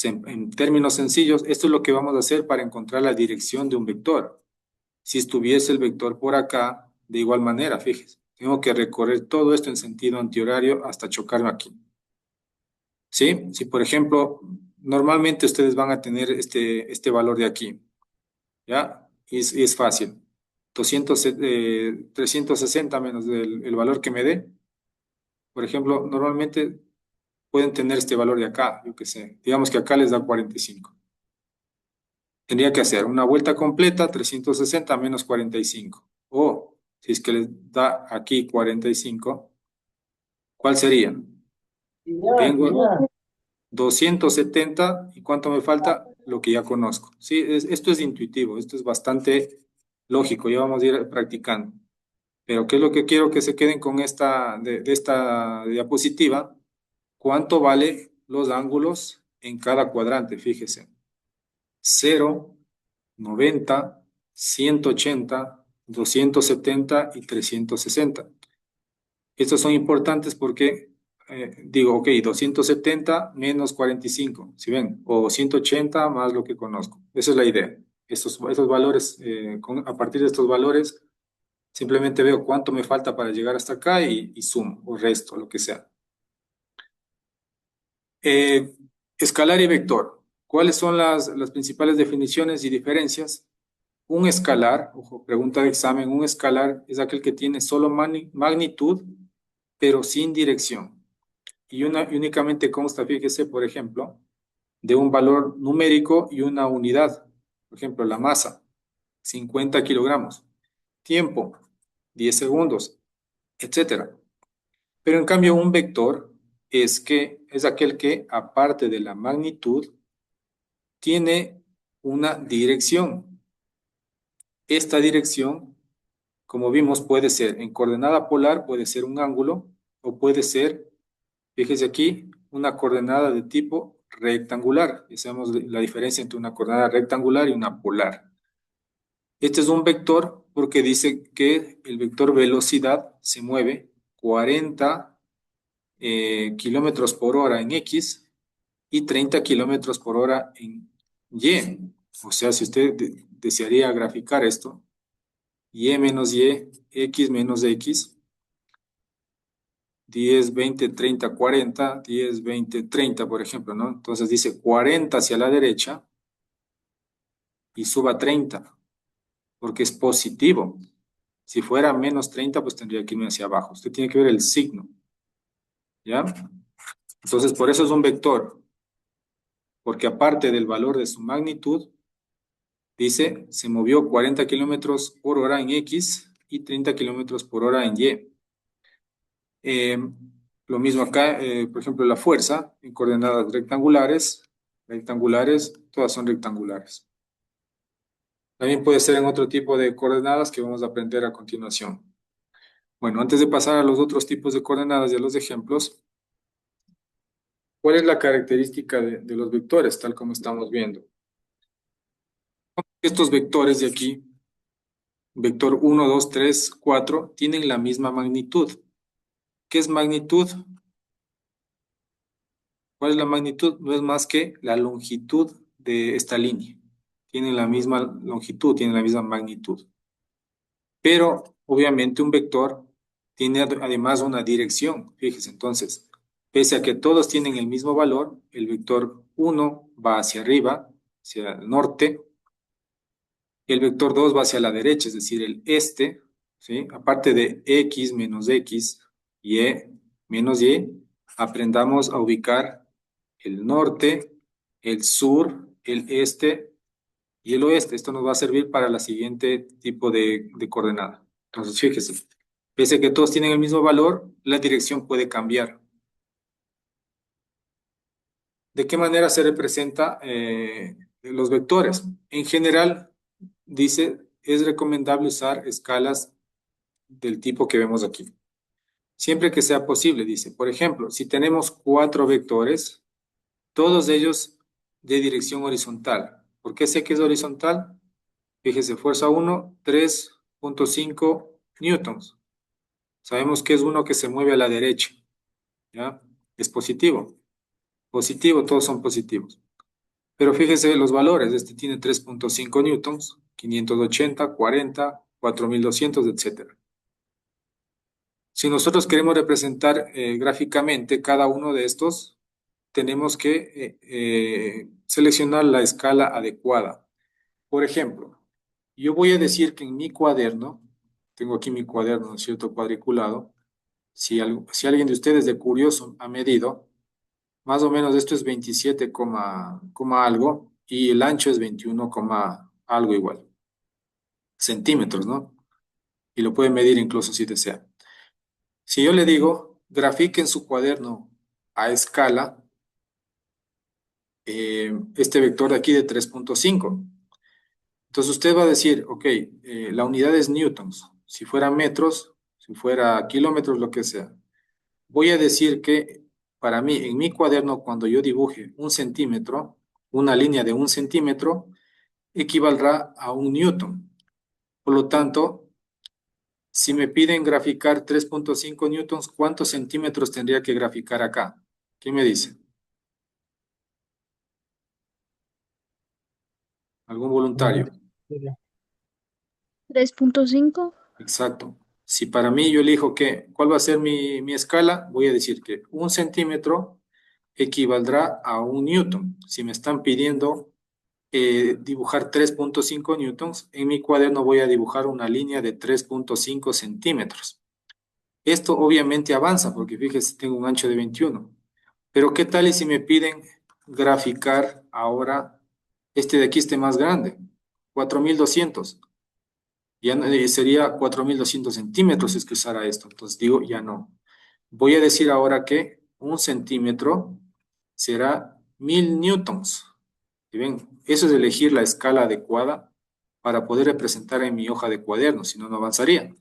En términos sencillos, esto es lo que vamos a hacer para encontrar la dirección de un vector. Si estuviese el vector por acá, de igual manera, fíjese, tengo que recorrer todo esto en sentido antihorario hasta chocarme aquí. ¿Sí? Si, por ejemplo, normalmente ustedes van a tener este valor de aquí, ¿ya? Y es fácil. 360 menos el valor que me dé. Por ejemplo, normalmente pueden tener este valor de acá, yo qué sé. Digamos que acá les da 45. tendría que hacer una vuelta completa, 360 menos 45. O, si es que les da aquí 45, ¿cuál sería? Tengo 270, ¿y cuánto me falta? Lo que ya conozco. Sí, esto es intuitivo, esto es bastante lógico, ya vamos a ir practicando. Pero ¿qué es lo que quiero que se queden con de esta diapositiva? ¿Cuánto vale los ángulos en cada cuadrante? Fíjese. 0, 90, 180, 270 y 360. Estos son importantes porque digo, ok, 270 menos 45, ¿sí ven? O 180 más lo que conozco. Esa es la idea. Estos valores, a partir de estos valores, simplemente veo cuánto me falta para llegar hasta acá y sumo, o resto, lo que sea. Escalar y vector. ¿Cuáles son las principales definiciones y diferencias? Un escalar, ojo, pregunta de examen, un escalar es aquel que tiene solo magnitud, pero sin dirección. Y únicamente consta, fíjese, por ejemplo, de un valor numérico y una unidad. Por ejemplo, la masa, 50 kilogramos. Tiempo, 10 segundos, etcétera. Pero en cambio, un vector es aquel que, aparte de la magnitud, tiene una dirección. Esta dirección, como vimos, puede ser en coordenada polar, puede ser un ángulo, o puede ser, fíjese aquí, una coordenada de tipo rectangular. Y sabemos la diferencia entre una coordenada rectangular y una polar. Este es un vector porque dice que el vector velocidad se mueve 40 kilómetros por hora en X y 30 kilómetros por hora en Y. O sea, si usted desearía graficar esto, Y menos Y, X menos X, 10, 20, 30, 40, 10, 20, 30, por ejemplo, ¿no? Entonces dice 40 hacia la derecha y suba 30, porque es positivo. Si fuera menos 30, pues tendría que irme hacia abajo. Usted tiene que ver el signo, ¿ya? Entonces, por eso es un vector, porque aparte del valor de su magnitud, dice, se movió 40 kilómetros por hora en X y 30 kilómetros por hora en Y. Lo mismo acá, por ejemplo, la fuerza en coordenadas rectangulares, todas son rectangulares. También puede ser en otro tipo de coordenadas que vamos a aprender a continuación. Bueno, antes de pasar a los otros tipos de coordenadas y a los ejemplos, ¿cuál es la característica de los vectores, tal como estamos viendo? Estos vectores de aquí, vector 1, 2, 3, 4, tienen la misma magnitud. ¿Qué es magnitud? ¿Cuál es la magnitud? No es más que la longitud de esta línea. Tienen la misma longitud, tienen la misma magnitud. Pero, obviamente, un vector tiene además una dirección. Fíjese, entonces, pese a que todos tienen el mismo valor, el vector 1 va hacia arriba, hacia el norte. El vector 2 va hacia la derecha, es decir, el este, ¿sí? Aparte de X menos X, Y menos Y, aprendamos a ubicar el norte, el sur, el este y el oeste. Esto nos va a servir para la siguiente tipo de coordenada. Entonces, fíjese, pese a que todos tienen el mismo valor, la dirección puede cambiar. ¿De qué manera se representa los vectores? En general, dice, es recomendable usar escalas del tipo que vemos aquí. Siempre que sea posible, dice. Por ejemplo, si tenemos 4 vectores, todos ellos de dirección horizontal. ¿Por qué sé que es horizontal? Fíjese, fuerza 1, 3.5 newtons. Sabemos que es uno que se mueve a la derecha, ¿ya? Es positivo. Positivo, todos son positivos. Pero fíjese los valores. Este tiene 3.5 newtons, 580, 40, 4200, etc. Si nosotros queremos representar gráficamente cada uno de estos, tenemos que seleccionar la escala adecuada. Por ejemplo, yo voy a decir que en mi cuaderno, tengo aquí mi cuaderno, ¿no es cierto?, cuadriculado. Si alguien de ustedes de curioso ha medido, más o menos esto es 27, algo, y el ancho es 21, algo igual, centímetros, ¿no? Y lo puede medir incluso si desea. Si yo le digo, grafique en su cuaderno a escala este vector de aquí de 3.5. Entonces usted va a decir, ok, la unidad es newtons. Si fuera metros, si fuera kilómetros, lo que sea. Voy a decir que para mí, en mi cuaderno, cuando yo dibuje un centímetro, una línea de un centímetro, equivaldrá a un newton. Por lo tanto, si me piden graficar 3.5 newtons, ¿cuántos centímetros tendría que graficar acá? ¿Qué me dice? ¿Algún voluntario? 3.5. Exacto. Si para mí yo elijo ¿cuál va a ser mi escala? Voy a decir que un centímetro equivaldrá a un newton. Si me están pidiendo dibujar 3.5 newtons, en mi cuaderno voy a dibujar una línea de 3.5 centímetros. Esto obviamente avanza porque fíjese, tengo un ancho de 21. Pero ¿qué tal y si me piden graficar ahora este de aquí, este más grande? 4.200. Ya sería 4.200 centímetros es que usara esto. Entonces digo, ya no. Voy a decir ahora que un centímetro será 1.000 newtons. ¿Y ven? Eso es elegir la escala adecuada para poder representar en mi hoja de cuaderno, si no, no avanzaría.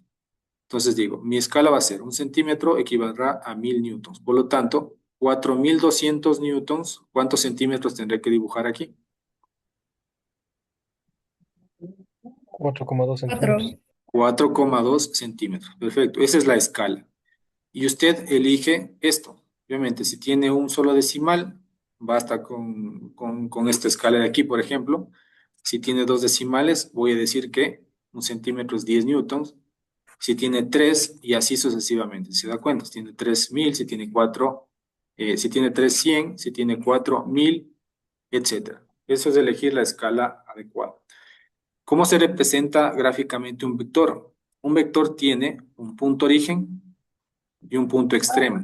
Entonces digo, mi escala va a ser un centímetro equivaldrá a 1.000 newtons. Por lo tanto, 4.200 newtons, ¿cuántos centímetros tendré que dibujar aquí? 4,2 4. centímetros. 4,2 centímetros. Perfecto, esa es la escala. Y usted elige esto. Obviamente, si tiene un solo decimal, basta con esta escala de aquí, por ejemplo. Si tiene dos decimales, voy a decir que un centímetro es 10 newtons. Si tiene tres, y así sucesivamente. ¿Se da cuenta? Si tiene 3.000, si tiene cuatro, si tiene 3.100, si tiene 4.000, etcétera. Eso es elegir la escala adecuada. ¿Cómo se representa gráficamente un vector? Un vector tiene un punto origen y un punto extremo.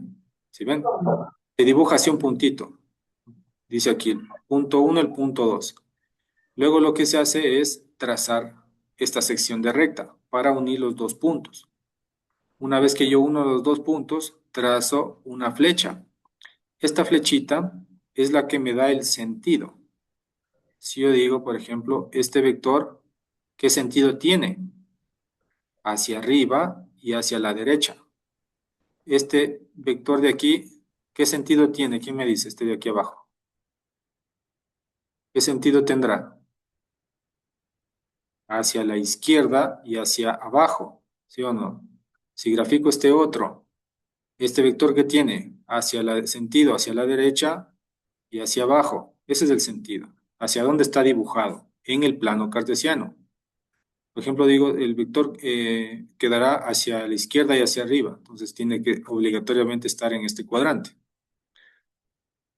¿Sí ven? Se dibuja así un puntito. Dice aquí el punto 1, el punto 2. Luego lo que se hace es trazar esta sección de recta para unir los dos puntos. Una vez que yo uno los dos puntos, trazo una flecha. Esta flechita es la que me da el sentido. Si yo digo, por ejemplo, este vector, ¿qué sentido tiene? Hacia arriba y hacia la derecha. Este vector de aquí, ¿qué sentido tiene? ¿Quién me dice? Este de aquí abajo. ¿Qué sentido tendrá? Hacia la izquierda y hacia abajo, ¿sí o no? Si grafico este otro, este vector que tiene hacia el sentido hacia la derecha y hacia abajo, ese es el sentido. ¿Hacia dónde está dibujado? En el plano cartesiano. Por ejemplo, digo, el vector quedará hacia la izquierda y hacia arriba, entonces tiene que obligatoriamente estar en este cuadrante.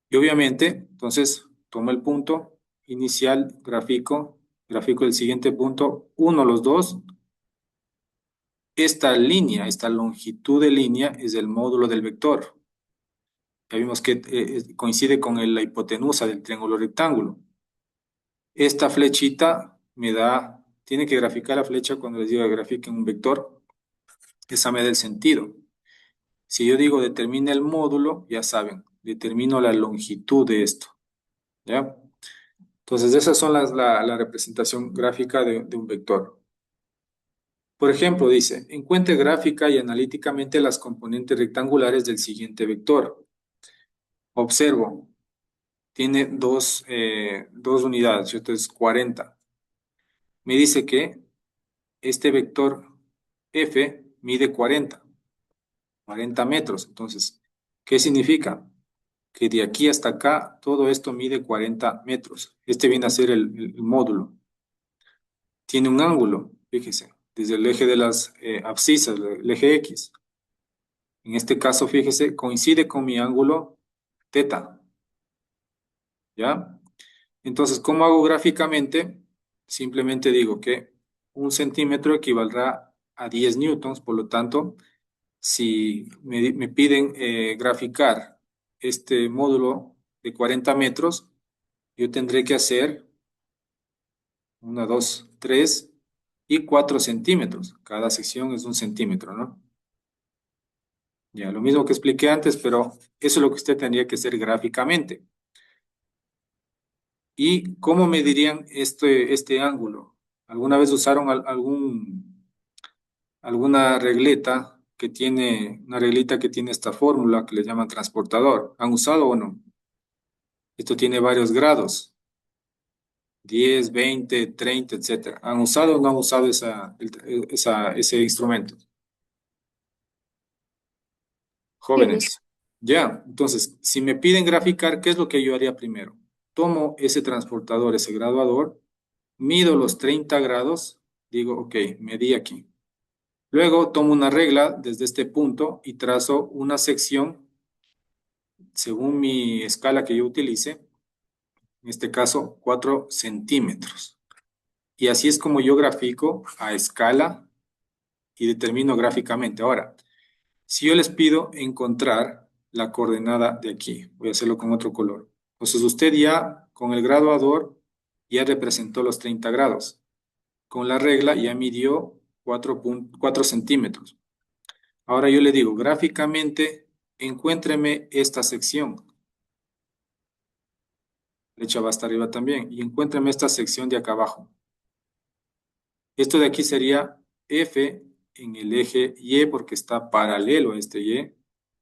Y obviamente, entonces, tomo el punto inicial, grafico el siguiente punto, uno los dos. Esta línea, esta longitud de línea es el módulo del vector. Ya vimos que coincide con la hipotenusa del triángulo rectángulo. Esta flechita tiene que graficar la flecha cuando les diga grafiquen un vector, esa me da el sentido. Si yo digo determina el módulo, ya saben, determino la longitud de esto. ¿Ya? Entonces, esas son la representación gráfica de un vector. Por ejemplo, dice, encuentre gráfica y analíticamente las componentes rectangulares del siguiente vector. Observo, tiene dos unidades, ¿cierto? Es 40. Me dice que este vector F mide 40 metros. Entonces, ¿qué significa? Que de aquí hasta acá, todo esto mide 40 metros. Este viene a ser el módulo. Tiene un ángulo, fíjese, desde el eje de las abscisas, el eje X. En este caso, fíjese, coincide con mi ángulo teta. ¿Ya? Entonces, ¿cómo hago gráficamente? Simplemente digo que un centímetro equivaldrá a 10 newtons, por lo tanto, si me piden graficar este módulo de 40 metros, yo tendré que hacer 1, 2, 3 y 4 centímetros. Cada sección es 1 centímetro, ¿no? Ya, lo mismo que expliqué antes, pero eso es lo que usted tendría que hacer gráficamente. ¿Y cómo medirían este ángulo? ¿Alguna vez usaron alguna regleta que tiene, una reglita que tiene esta fórmula que le llaman transportador? ¿Han usado o no? Esto tiene varios grados, 10, 20, 30, etcétera. ¿Han usado o no han usado ese instrumento? Jóvenes. Ya, entonces, si me piden graficar, ¿qué es lo que yo haría primero? Tomo ese transportador, ese graduador, mido los 30 grados, digo, ok, medí aquí. Luego tomo una regla desde este punto y trazo una sección según mi escala que yo utilice, en este caso 4 centímetros. Y así es como yo grafico a escala y determino gráficamente. Ahora, si yo les pido encontrar la coordenada de aquí, voy a hacerlo con otro color. Entonces usted ya con el graduador ya representó los 30 grados. Con la regla ya midió 4 centímetros. Ahora yo le digo, gráficamente, encuéntreme esta sección. Flecha va hasta arriba también. Y encuéntreme esta sección de acá abajo. Esto de aquí sería F en el eje Y porque está paralelo a este Y, a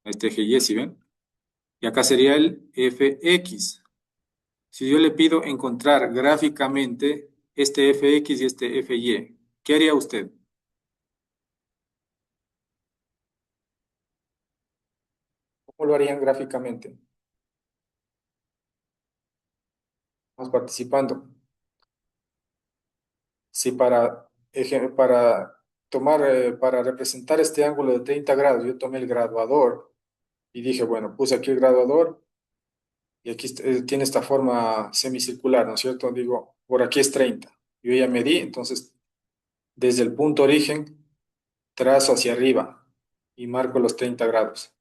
este eje Y, ¿sí ven? Y acá sería el Fx. Si yo le pido encontrar gráficamente este Fx y este Fy, ¿qué haría usted? ¿Cómo lo harían gráficamente? Vamos participando. Si para representar este ángulo de 30 grados, yo tomé el graduador y dije, bueno, puse aquí el graduador y aquí tiene esta forma semicircular, ¿no es cierto? Digo, por aquí es 30. Yo ya medí, entonces, desde el punto origen, trazo hacia arriba y marco los 30 grados.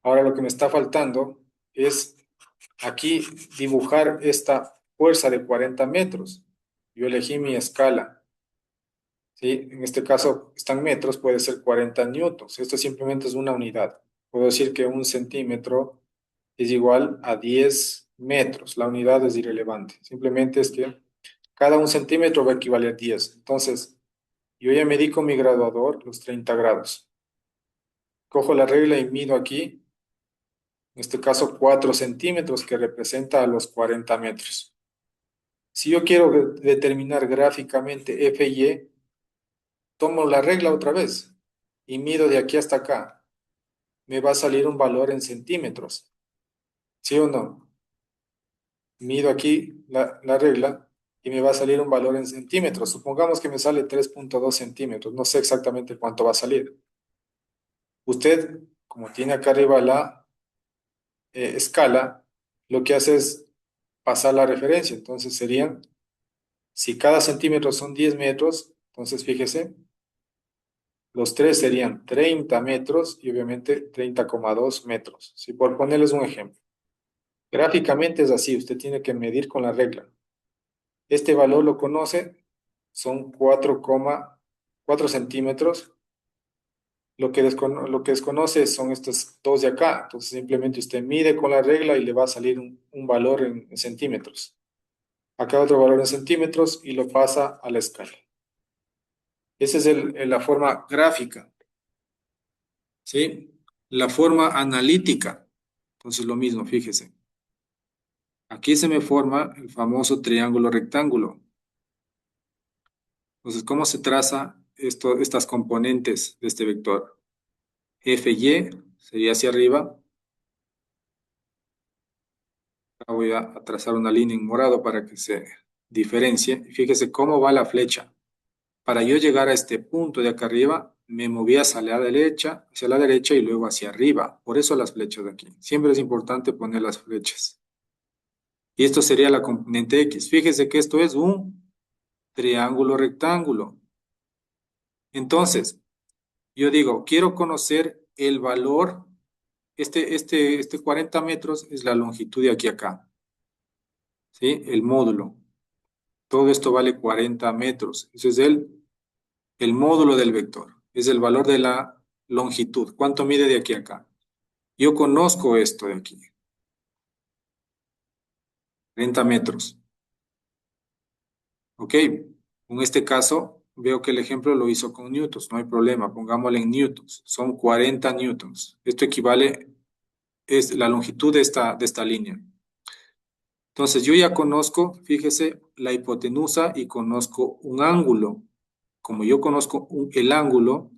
Ahora lo que me está faltando es aquí dibujar esta fuerza de 40 metros. Yo elegí mi escala. ¿Sí? En este caso están metros, puede ser 40 newtons. Esto simplemente es una unidad. Puedo decir que 1 centímetro es igual a 10 metros. La unidad es irrelevante. Simplemente es que cada 1 centímetro va a equivaler a 10. Entonces, yo ya medí con mi graduador los 30 grados. Cojo la regla y mido aquí, en este caso 4 centímetros, que representa a los 40 metros. Si yo quiero determinar gráficamente Fy, tomo la regla otra vez y mido de aquí hasta acá. Me va a salir un valor en centímetros. ¿Sí o no? Mido aquí la regla y me va a salir un valor en centímetros. Supongamos que me sale 3.2 centímetros. No sé exactamente cuánto va a salir. Usted, como tiene acá arriba la escala, lo que hace es pasar la referencia. Entonces serían, si cada centímetro son 10 metros, entonces fíjese, los 3 serían 30 metros y obviamente 30,2 metros. Si por ponerles un ejemplo. Gráficamente es así, usted tiene que medir con la regla. Este valor lo conoce, son 4,4 centímetros. Lo que desconoce son estos dos de acá. Entonces simplemente usted mide con la regla y le va a salir un valor en centímetros. Acá otro valor en centímetros y lo pasa a la escala. Esa es la forma gráfica. ¿Sí? La forma analítica. Entonces lo mismo, fíjese. Aquí se me forma el famoso triángulo rectángulo. Entonces, ¿cómo se traza estas componentes de este vector? Fy sería hacia arriba. Acá voy a trazar una línea en morado para que se diferencie. Fíjese cómo va la flecha. Para yo llegar a este punto de acá arriba, me moví hacia la derecha y luego hacia arriba. Por eso las flechas de aquí. Siempre es importante poner las flechas. Y esto sería la componente X. Fíjese que esto es un triángulo rectángulo. Entonces, yo digo, quiero conocer el valor. Este 40 metros es la longitud de aquí a acá. ¿Sí? El módulo. Todo esto vale 40 metros. Ese es el módulo del vector. Es el valor de la longitud. ¿Cuánto mide de aquí a acá? Yo conozco esto de aquí. 30 metros. Ok. En este caso, veo que el ejemplo lo hizo con newtons. No hay problema. Pongámosle en newtons. Son 40 newtons. Esto equivale, es la longitud de esta línea. Entonces, yo ya conozco, fíjese, la hipotenusa y conozco un ángulo. Como yo conozco el ángulo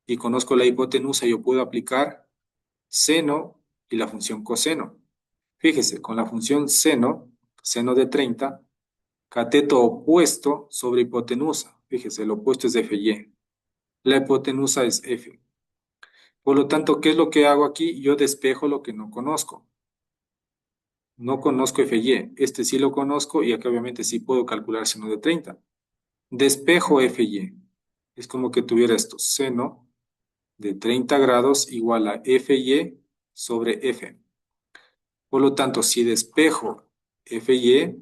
y conozco la hipotenusa, yo puedo aplicar seno y la función coseno. Fíjese, con la función seno, seno de 30, cateto opuesto sobre hipotenusa. Fíjese, el opuesto es FY. La hipotenusa es F. Por lo tanto, ¿qué es lo que hago aquí? Yo despejo lo que no conozco. No conozco FY. Este sí lo conozco y aquí obviamente sí puedo calcular seno de 30. Despejo FY. Es como que tuviera esto. Seno de 30 grados igual a FY sobre F. Por lo tanto, si despejo FY,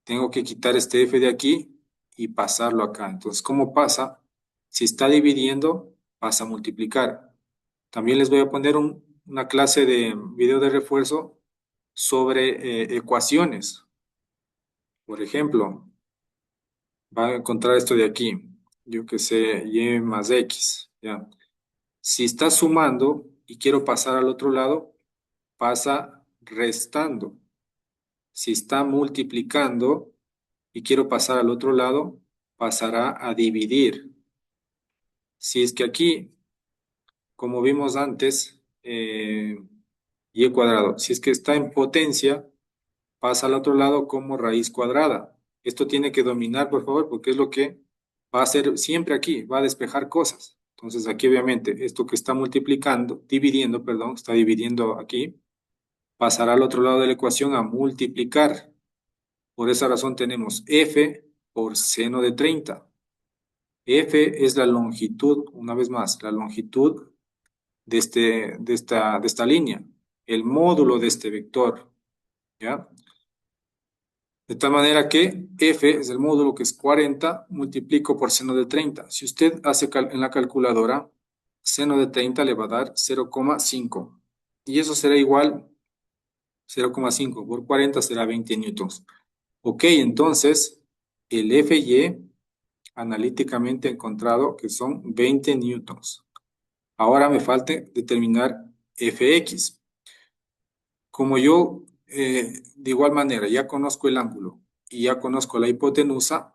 tengo que quitar este F de aquí y pasarlo acá. Entonces, ¿cómo pasa? Si está dividiendo, pasa a multiplicar. También les voy a poner una clase de video de refuerzo sobre ecuaciones. Por ejemplo, va a encontrar esto de aquí. Yo que sé, y más x. ¿Ya? Si está sumando y quiero pasar al otro lado, pasa restando. Si está multiplicando y quiero pasar al otro lado, pasará a dividir. Si es que aquí, como vimos antes, y cuadrado, si es que está en potencia, pasa al otro lado como raíz cuadrada. Esto tiene que dominar, por favor, porque es lo que va a hacer siempre aquí, va a despejar cosas. Entonces aquí obviamente esto que está multiplicando, dividiendo, perdón, está dividiendo aquí, pasará al otro lado de la ecuación a multiplicar. Por esa razón tenemos F por seno de 30. F es la longitud, una vez más, la longitud de esta línea, el módulo de este vector, ¿ya? De tal manera que F es el módulo que es 40, multiplico por seno de 30. Si usted hace en la calculadora, seno de 30 le va a dar 0,5. Y eso será igual, 0,5 por 40 será 20 newtons. Ok, entonces, el FY analíticamente encontrado que son 20 newtons. Ahora me falta determinar Fx. Como yo, de igual manera, ya conozco el ángulo y ya conozco la hipotenusa,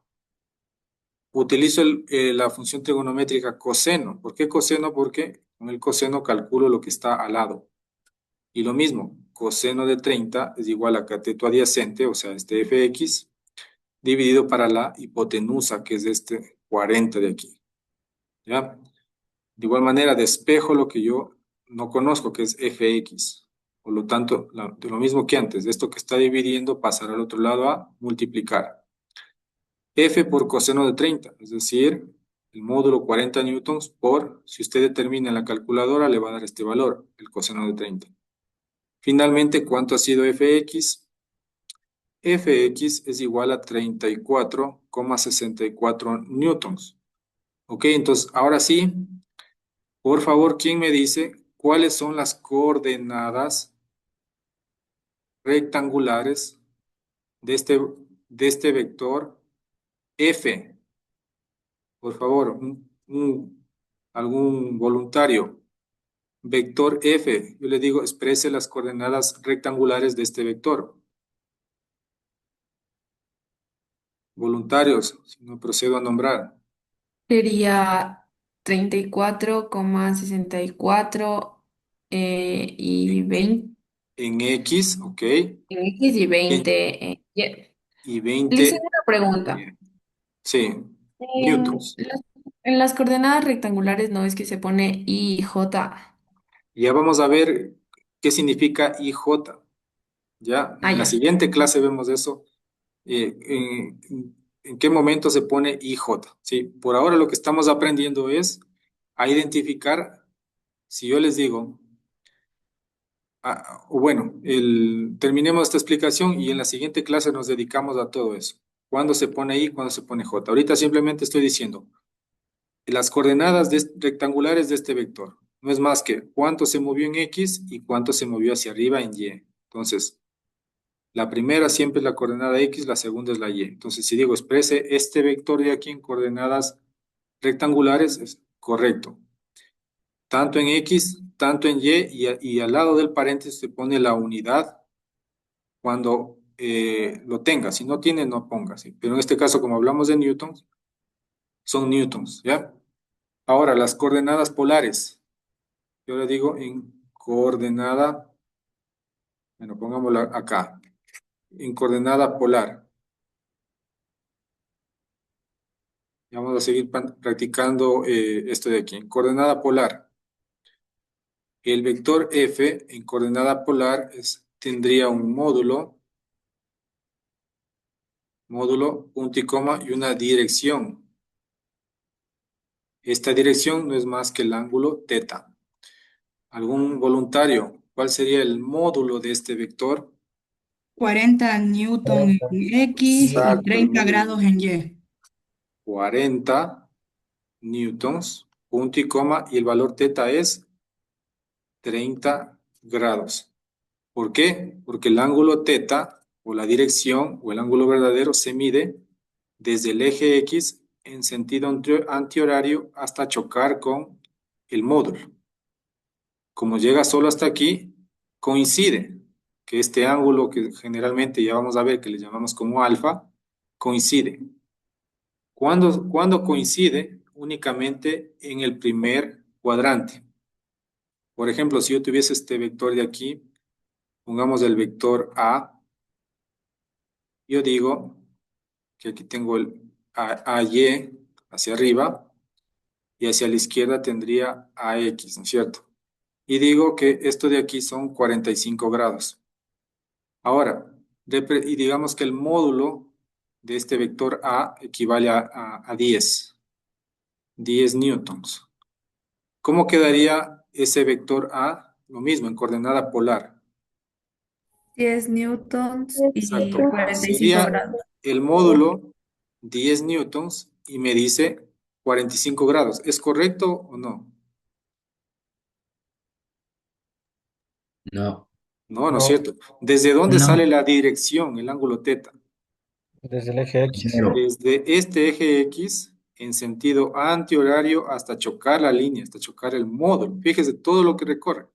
utilizo la función trigonométrica coseno. ¿Por qué coseno? Porque con el coseno calculo lo que está al lado. Y lo mismo, coseno de 30 es igual a cateto adyacente, o sea, este Fx, dividido para la hipotenusa, que es este 40 de aquí. ¿Ya? De igual manera, despejo lo que yo no conozco, que es Fx. Por lo tanto, de lo mismo que antes, de esto que está dividiendo, pasará al otro lado a multiplicar. F por coseno de 30, es decir, el módulo 40 newtons por, si usted determina en la calculadora, le va a dar este valor, el coseno de 30. Finalmente, ¿cuánto ha sido Fx? Fx es igual a 34,64 newtons. Ok, entonces, ahora sí, por favor, ¿quién me dice cuáles son las coordenadas rectangulares de este vector F? Por favor, algún voluntario. Vector F, yo le digo, exprese las coordenadas rectangulares de este vector. Voluntarios, si no procedo a nombrar. Sería 34,64 y 20 En X, ok, en X y 20 en Y. y Le hice 20, una pregunta. sí, En newtons. las coordenadas rectangulares no es que se pone I y J. Ya vamos a ver qué significa IJ. Ya, Ah, en la ya. siguiente clase vemos eso. En qué momento se pone IJ. Sí, por ahora lo que estamos aprendiendo es a identificar, si yo les digo, o bueno, terminemos esta explicación y en la siguiente clase nos dedicamos a todo eso. ¿Cuándo se pone I? ¿Cuándo se pone J? Ahorita simplemente estoy diciendo las coordenadas rectangulares de este vector. No es más que cuánto se movió en X y cuánto se movió hacia arriba en Y. Entonces, la primera siempre es la coordenada X, la segunda es la Y. Entonces, si digo exprese este vector de aquí en coordenadas rectangulares, es correcto. Tanto en X, tanto en y al lado del paréntesis se pone la unidad cuando lo tenga. Si no tiene, no ponga. ¿sí? Pero en este caso, como hablamos de newtons, son newtons, ¿ya? Ahora, las coordenadas polares. Yo le digo en coordenada, bueno, pongámosla acá, en coordenada polar. Y vamos a seguir practicando esto de aquí. En coordenada polar, el vector F en coordenada polar tendría un módulo, punto y coma, y una dirección. Esta dirección no es más que el ángulo teta. ¿Algún voluntario? ¿Cuál sería el módulo de este vector? 40 newton en X y Exacto, 30 grados en Y. 40 newtons, punto y coma, y el valor teta es 30 grados. ¿Por qué? Porque el ángulo teta, o la dirección, o el ángulo verdadero, se mide desde el eje X en sentido antihorario hasta chocar con el módulo. Como llega solo hasta aquí, coincide que este ángulo que generalmente ya vamos a ver que le llamamos como alfa, coincide. ¿Cuándo coincide? Únicamente en el primer cuadrante. Por ejemplo, si yo tuviese este vector de aquí, pongamos el vector A, yo digo que aquí tengo el AY hacia arriba y hacia la izquierda tendría AX, ¿no es cierto? Y digo que esto de aquí son 45 grados. Ahora, y digamos que el módulo de este vector A equivale a 10 newtons. ¿Cómo quedaría ese vector A? Lo mismo, en coordenada polar. 10 newtons y Exacto. 45 Sería grados. el módulo 10 newtons y me dice 45 grados. ¿Es correcto o no? No. No, no es No. cierto. ¿Desde dónde No. sale la dirección, el ángulo teta? Desde el eje X. Desde este eje X en sentido antihorario hasta chocar la línea, hasta chocar el módulo. Fíjese todo lo que recorre.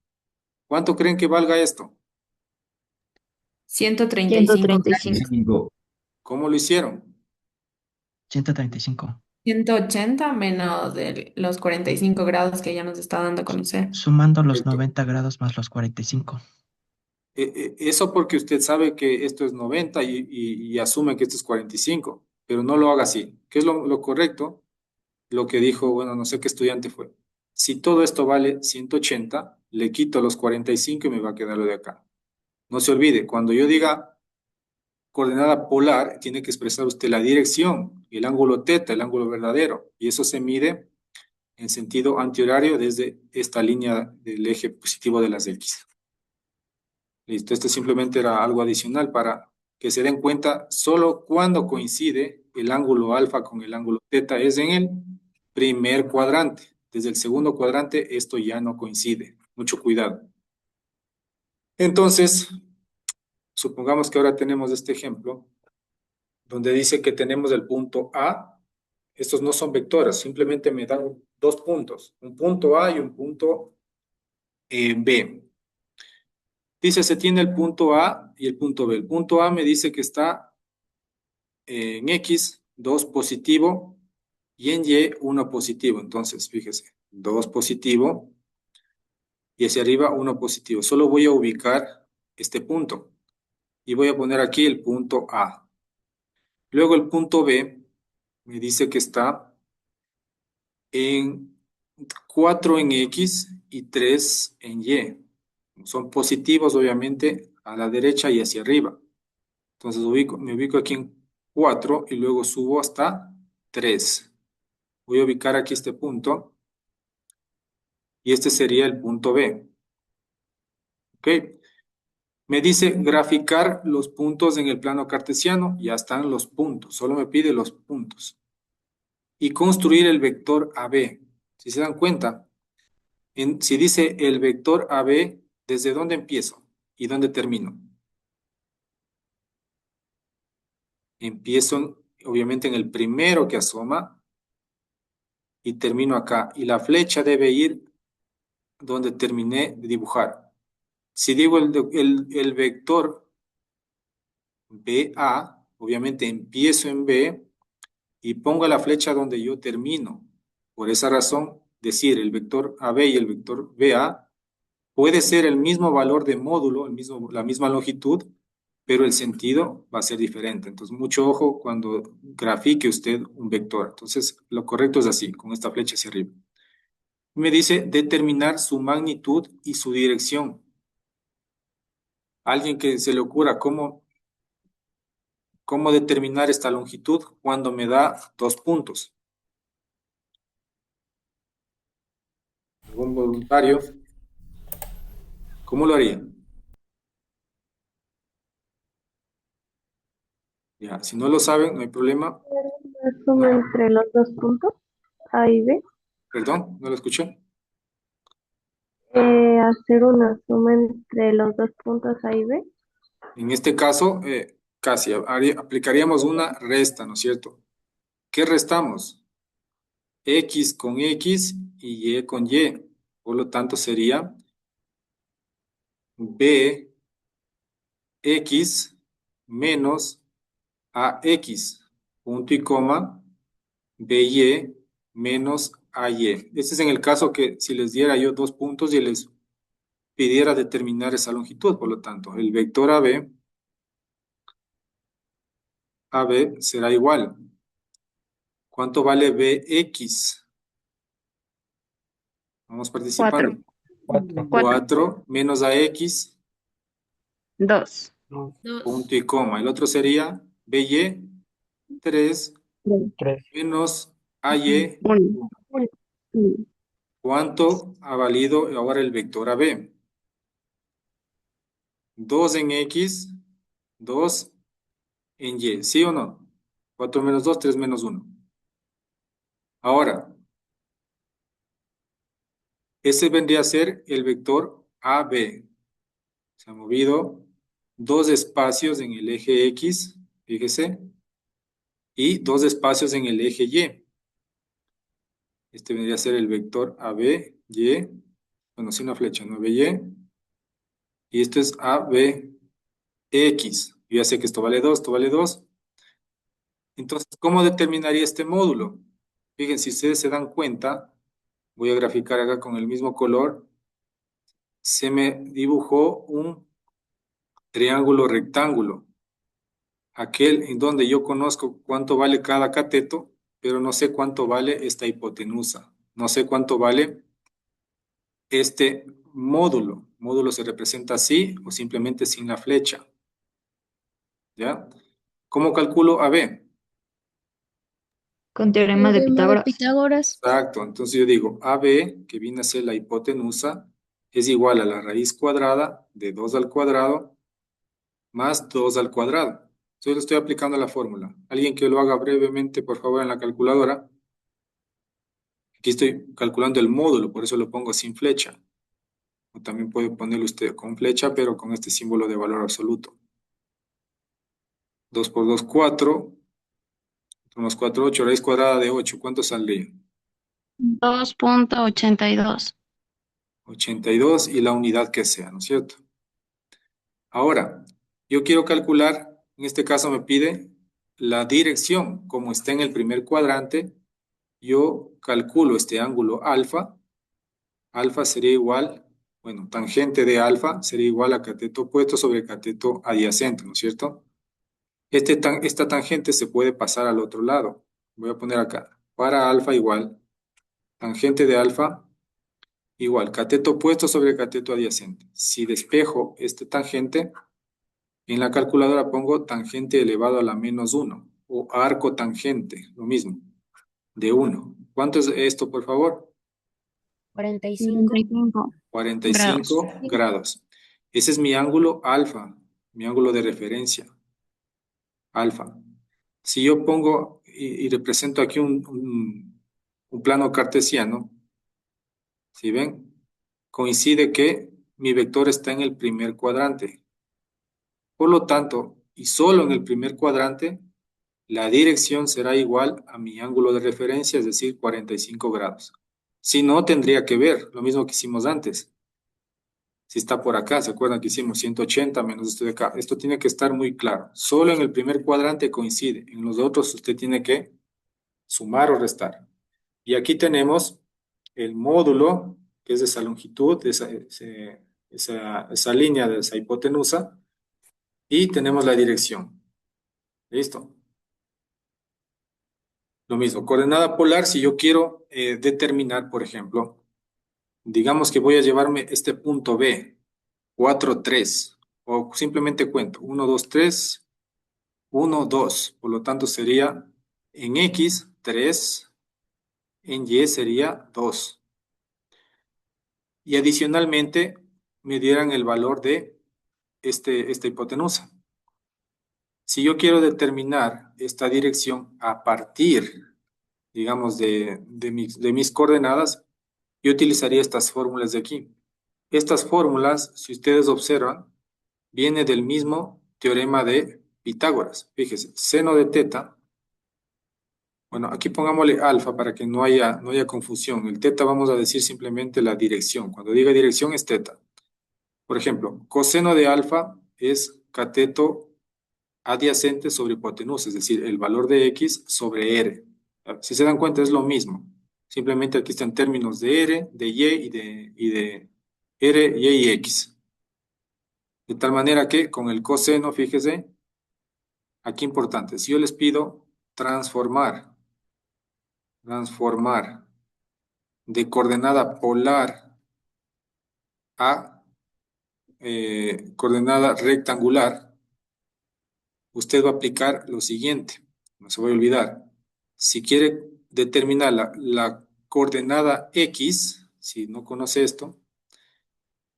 ¿Cuánto creen que valga esto? 135. 135. ¿Cómo lo hicieron? 135. 180 menos de los 45 grados que ya nos está dando a conocer. Sumando los Perfecto. 90 grados más los 45. Eso porque usted sabe que esto es 90 y asume que esto es 45, pero no lo haga así. ¿Qué es lo correcto? Lo que dijo, bueno, no sé qué estudiante fue. Si todo esto vale 180, le quito los 45 y me va a quedar lo de acá. No se olvide, cuando yo diga coordenada polar, tiene que expresar usted la dirección, el ángulo teta, el ángulo verdadero, y eso se mide en sentido antihorario desde esta línea del eje positivo de las X. Listo, esto simplemente era algo adicional para que se den cuenta solo cuando coincide el ángulo alfa con el ángulo teta es en el primer cuadrante. Desde el segundo cuadrante esto ya no coincide. Mucho cuidado. Entonces, supongamos que ahora tenemos este ejemplo donde dice que tenemos el punto A. Estos no son vectores, simplemente me dan dos puntos, un punto A y un punto B. Dice, se tiene el punto A y el punto B. El punto A me dice que está en X, 2 positivo, y en Y, 1 positivo. Entonces, fíjese, 2 positivo, y hacia arriba 1 positivo. Solo voy a ubicar este punto, y voy a poner aquí el punto A. Luego el punto B me dice que está en 4 en X y 3 en Y. Son positivos, obviamente, a la derecha y hacia arriba. Entonces me ubico aquí en 4 y luego subo hasta 3. Voy a ubicar aquí este punto y este sería el punto B. ¿Ok? Me dice graficar los puntos en el plano cartesiano. Ya están los puntos. Solo me pide los puntos. Y construir el vector AB. Si se dan cuenta, si dice el vector AB, ¿desde dónde empiezo y dónde termino? Empiezo, obviamente, en el primero que asoma y termino acá. Y la flecha debe ir donde terminé de dibujar. Si digo el vector BA, obviamente empiezo en B y pongo la flecha donde yo termino. Por esa razón, decir el vector AB y el vector BA puede ser el mismo valor de módulo, la misma longitud, pero el sentido va a ser diferente. Entonces, mucho ojo cuando grafique usted un vector. Entonces, lo correcto es así, con esta flecha hacia arriba. Me dice determinar su magnitud y su dirección. Alguien que se le ocurra cómo determinar esta longitud cuando me da 2 puntos. ¿Algún voluntario? ¿Cómo lo haría? Ya, si no lo saben, no hay problema. La suma entre los dos puntos, A y B. Perdón, no lo escuché. Hacer una suma entre los dos puntos A y B. En este caso, casi aplicaríamos una resta, ¿no es cierto? ¿Qué restamos? X con X y Y con Y. Por lo tanto, sería BX menos AX, punto y coma, BY menos AY. Este es en el caso que si les diera yo 2 puntos y les pidiera determinar esa longitud. Por lo tanto, el vector AB será igual. ¿Cuánto vale BX? Vamos participando. 4 menos AX, 2. punto y coma. El otro sería BY, 3 menos AY. 1. ¿Cuánto ha valido ahora el vector AB? 2 en X, 2 en Y. ¿Sí o no? 4 menos 2, 3 menos 1. Ahora, ese vendría a ser el vector AB. Se ha movido 2 espacios en el eje X, fíjese, y 2 espacios en el eje Y. Este vendría a ser el vector AB, Y, bueno, sin una flecha, ¿no? BY. Y esto es ABX. Yo ya sé que esto vale 2, esto vale 2. Entonces, ¿cómo determinaría este módulo? Fíjense, si ustedes se dan cuenta, voy a graficar acá con el mismo color. Se me dibujó un triángulo rectángulo. Aquel en donde yo conozco cuánto vale cada cateto, pero no sé cuánto vale esta hipotenusa. No sé cuánto vale este módulo. Módulo se representa así o simplemente sin la flecha. ¿Ya? ¿Cómo calculo AB? Con teorema de Pitágoras. Exacto. Entonces yo digo AB, que viene a ser la hipotenusa, es igual a la raíz cuadrada de 2 al cuadrado más 2 al cuadrado. Entonces le estoy aplicando la fórmula. Alguien que lo haga brevemente, por favor, en la calculadora. Aquí estoy calculando el módulo, por eso lo pongo sin flecha. O también puede ponerlo usted con flecha, pero con este símbolo de valor absoluto. 2 por 2, 4. Más 4, 8. Raíz cuadrada de 8. ¿Cuánto saldría? 2.82. 82 y la unidad que sea, ¿no es cierto? Ahora, yo quiero calcular, en este caso me pide la dirección. Como está en el primer cuadrante, yo calculo este ángulo alfa. Alfa sería igual, bueno, tangente de alfa sería igual a cateto opuesto sobre cateto adyacente, ¿no es cierto? Esta tangente se puede pasar al otro lado. Voy a poner acá, para alfa igual, tangente de alfa igual, cateto opuesto sobre cateto adyacente. Si despejo este tangente, en la calculadora pongo tangente elevado a la menos 1 o arco tangente, lo mismo, de 1. ¿Cuánto es esto, por favor? 45. 45 grados. Ese es mi ángulo alfa, mi ángulo de referencia, alfa. Si yo pongo y represento aquí un plano cartesiano, ¿sí ven? Coincide que mi vector está en el primer cuadrante. Por lo tanto, y solo en el primer cuadrante, la dirección será igual a mi ángulo de referencia, es decir, 45 grados. Si no, tendría que ver, lo mismo que hicimos antes. Si está por acá, ¿se acuerdan que hicimos 180 menos esto de acá? Esto tiene que estar muy claro. Solo en el primer cuadrante coincide. En los otros usted tiene que sumar o restar. Y aquí tenemos el módulo, que es de esa longitud, de esa línea de esa hipotenusa, y tenemos la dirección. ¿Listo? Lo mismo, coordenada polar, si yo quiero determinar, por ejemplo, digamos que voy a llevarme este punto B, 4, 3, o simplemente cuento, 1, 2, 3, 1, 2. Por lo tanto, sería en X, 3, en Y sería 2. Y adicionalmente, me dieran el valor de esta hipotenusa. Si yo quiero determinar esta dirección a partir, digamos, de mis coordenadas, yo utilizaría estas fórmulas de aquí. Estas fórmulas, si ustedes observan, viene del mismo teorema de Pitágoras. Fíjese, seno de teta. Bueno, aquí pongámosle alfa para que no haya confusión. El teta vamos a decir simplemente la dirección. Cuando diga dirección es teta. Por ejemplo, coseno de alfa es cateto adyacente sobre hipotenusa, es decir, el valor de X sobre R. Si se dan cuenta es lo mismo. Simplemente aquí están términos de R, de Y y de R, Y y X. De tal manera que con el coseno, fíjese, aquí importante, si yo les pido transformar de coordenada polar a coordenada rectangular, usted va a aplicar lo siguiente, no se va a olvidar. Si quiere determinar la coordenada X, si no conoce esto,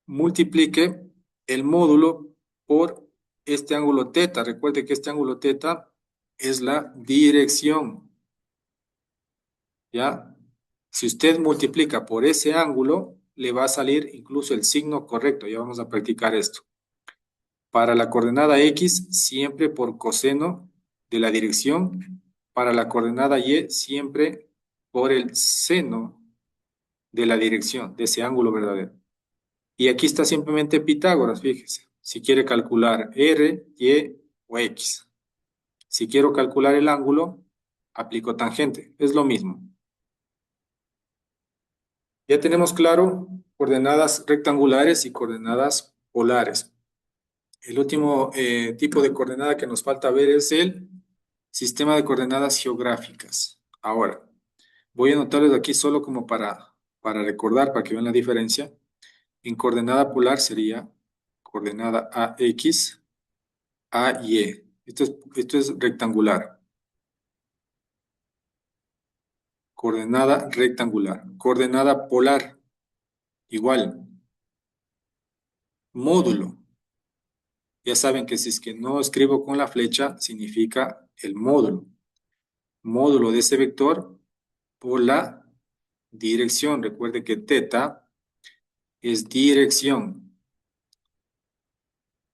multiplique el módulo por este ángulo teta. Recuerde que este ángulo teta es la dirección. ¿Ya? Si usted multiplica por ese ángulo, le va a salir incluso el signo correcto. Ya vamos a practicar esto. Para la coordenada X, siempre por coseno de la dirección. Para la coordenada Y, siempre por el seno de la dirección, de ese ángulo verdadero. Y aquí está simplemente Pitágoras, fíjese. Si quiere calcular R, Y o X. Si quiero calcular el ángulo, aplico tangente. Es lo mismo. Ya tenemos claro coordenadas rectangulares y coordenadas polares. El último tipo de coordenada que nos falta ver es el sistema de coordenadas geográficas. Ahora, voy a anotarles aquí solo como para recordar, para que vean la diferencia. En coordenada polar sería coordenada AX, AY. Esto es rectangular. Coordenada rectangular. Coordenada polar, igual. Módulo. Ya saben que si es que no escribo con la flecha, significa el módulo. Módulo de ese vector por la dirección. Recuerde que teta es dirección.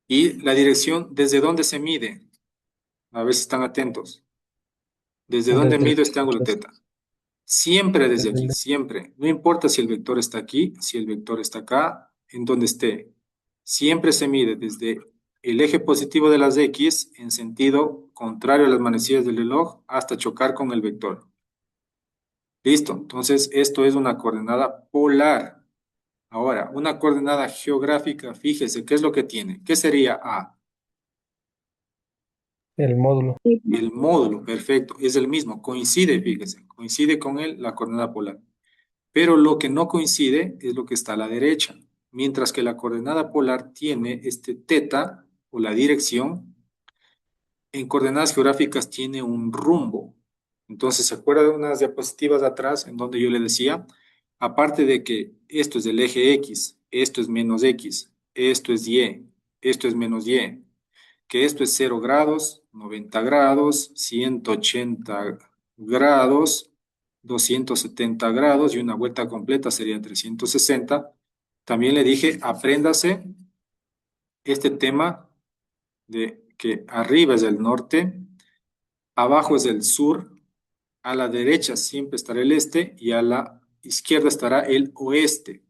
Y la dirección, ¿desde dónde se mide? A ver si están atentos. ¿Desde dónde mido este ángulo teta? Siempre desde aquí, siempre. No importa si el vector está aquí, si el vector está acá, en donde esté. Siempre se mide desde el eje positivo de las X en sentido contrario a las manecillas del reloj hasta chocar con el vector. Listo, entonces esto es una coordenada polar. Ahora, una coordenada geográfica, fíjese, ¿qué es lo que tiene? ¿Qué sería A? El módulo. El módulo, perfecto, es el mismo, coincide, fíjese, coincide con la coordenada polar. Pero lo que no coincide es lo que está a la derecha. Mientras que la coordenada polar tiene este teta, o la dirección, en coordenadas geográficas tiene un rumbo. Entonces, ¿se acuerda de unas diapositivas atrás en donde yo le decía, aparte de que esto es del eje X, esto es menos X, esto es y, esto es menos y, que esto es 0 grados, 90 grados, 180 grados, 270 grados y una vuelta completa sería 360. También le dije, apréndase este tema de que arriba es el norte, abajo es el sur, a la derecha siempre estará el este y a la izquierda estará el oeste.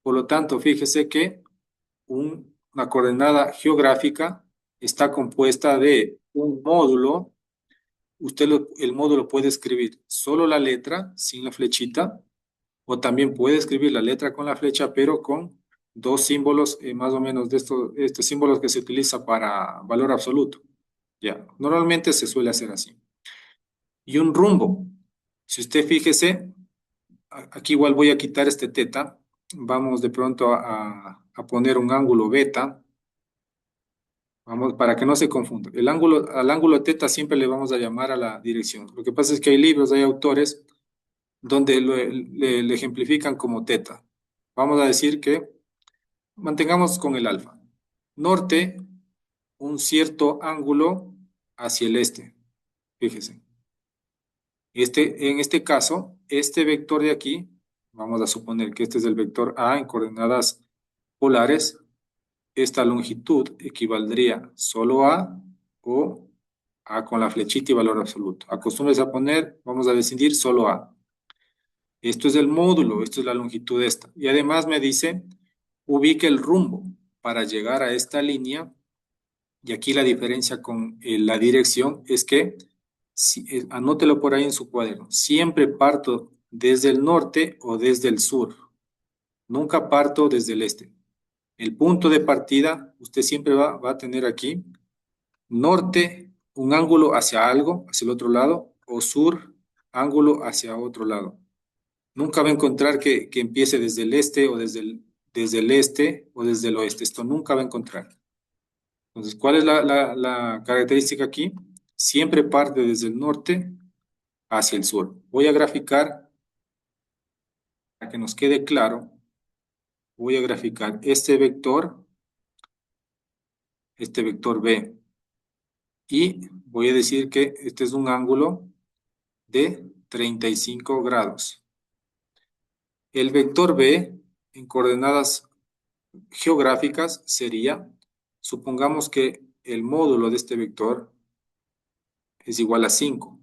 Por lo tanto, fíjese que una coordenada geográfica está compuesta de un módulo. El módulo puede escribir solo la letra sin la flechita, o también puede escribir la letra con la flecha, pero con dos símbolos, más o menos de estos símbolos que se utiliza para valor absoluto. Ya, normalmente se suele hacer así. Y un rumbo. Si usted fíjese, aquí igual voy a quitar este teta. Vamos de pronto a poner un ángulo beta. Vamos, para que no se confunda. Al ángulo teta siempre le vamos a llamar a la dirección. Lo que pasa es que hay libros, hay autores donde le ejemplifican como teta. Vamos a decir que mantengamos con el alfa. Norte, un cierto ángulo hacia el este. Fíjese. En este caso, este vector de aquí, vamos a suponer que este es el vector A en coordenadas polares. Esta longitud equivaldría solo a o a con la flechita y valor absoluto. Acostúmbrense a poner, vamos a decidir solo a. Esto es el módulo, esto es la longitud de esta. Y además me dice, ubique el rumbo para llegar a esta línea. Y aquí la diferencia con la dirección es que, anótelo por ahí en su cuaderno, siempre parto desde el norte o desde el sur. Nunca parto desde el este. El punto de partida, usted siempre va a tener aquí norte, un ángulo hacia algo, hacia el otro lado, o sur, ángulo hacia otro lado. Nunca va a encontrar que empiece desde el este o desde el este o desde el oeste. Esto nunca va a encontrar. Entonces, ¿cuál es la característica aquí? Siempre parte desde el norte hacia el sur. Voy a graficar, para que nos quede claro, voy a graficar este vector B. Y voy a decir que este es un ángulo de 35 grados. El vector B en coordenadas geográficas sería, supongamos que el módulo de este vector es igual a 5.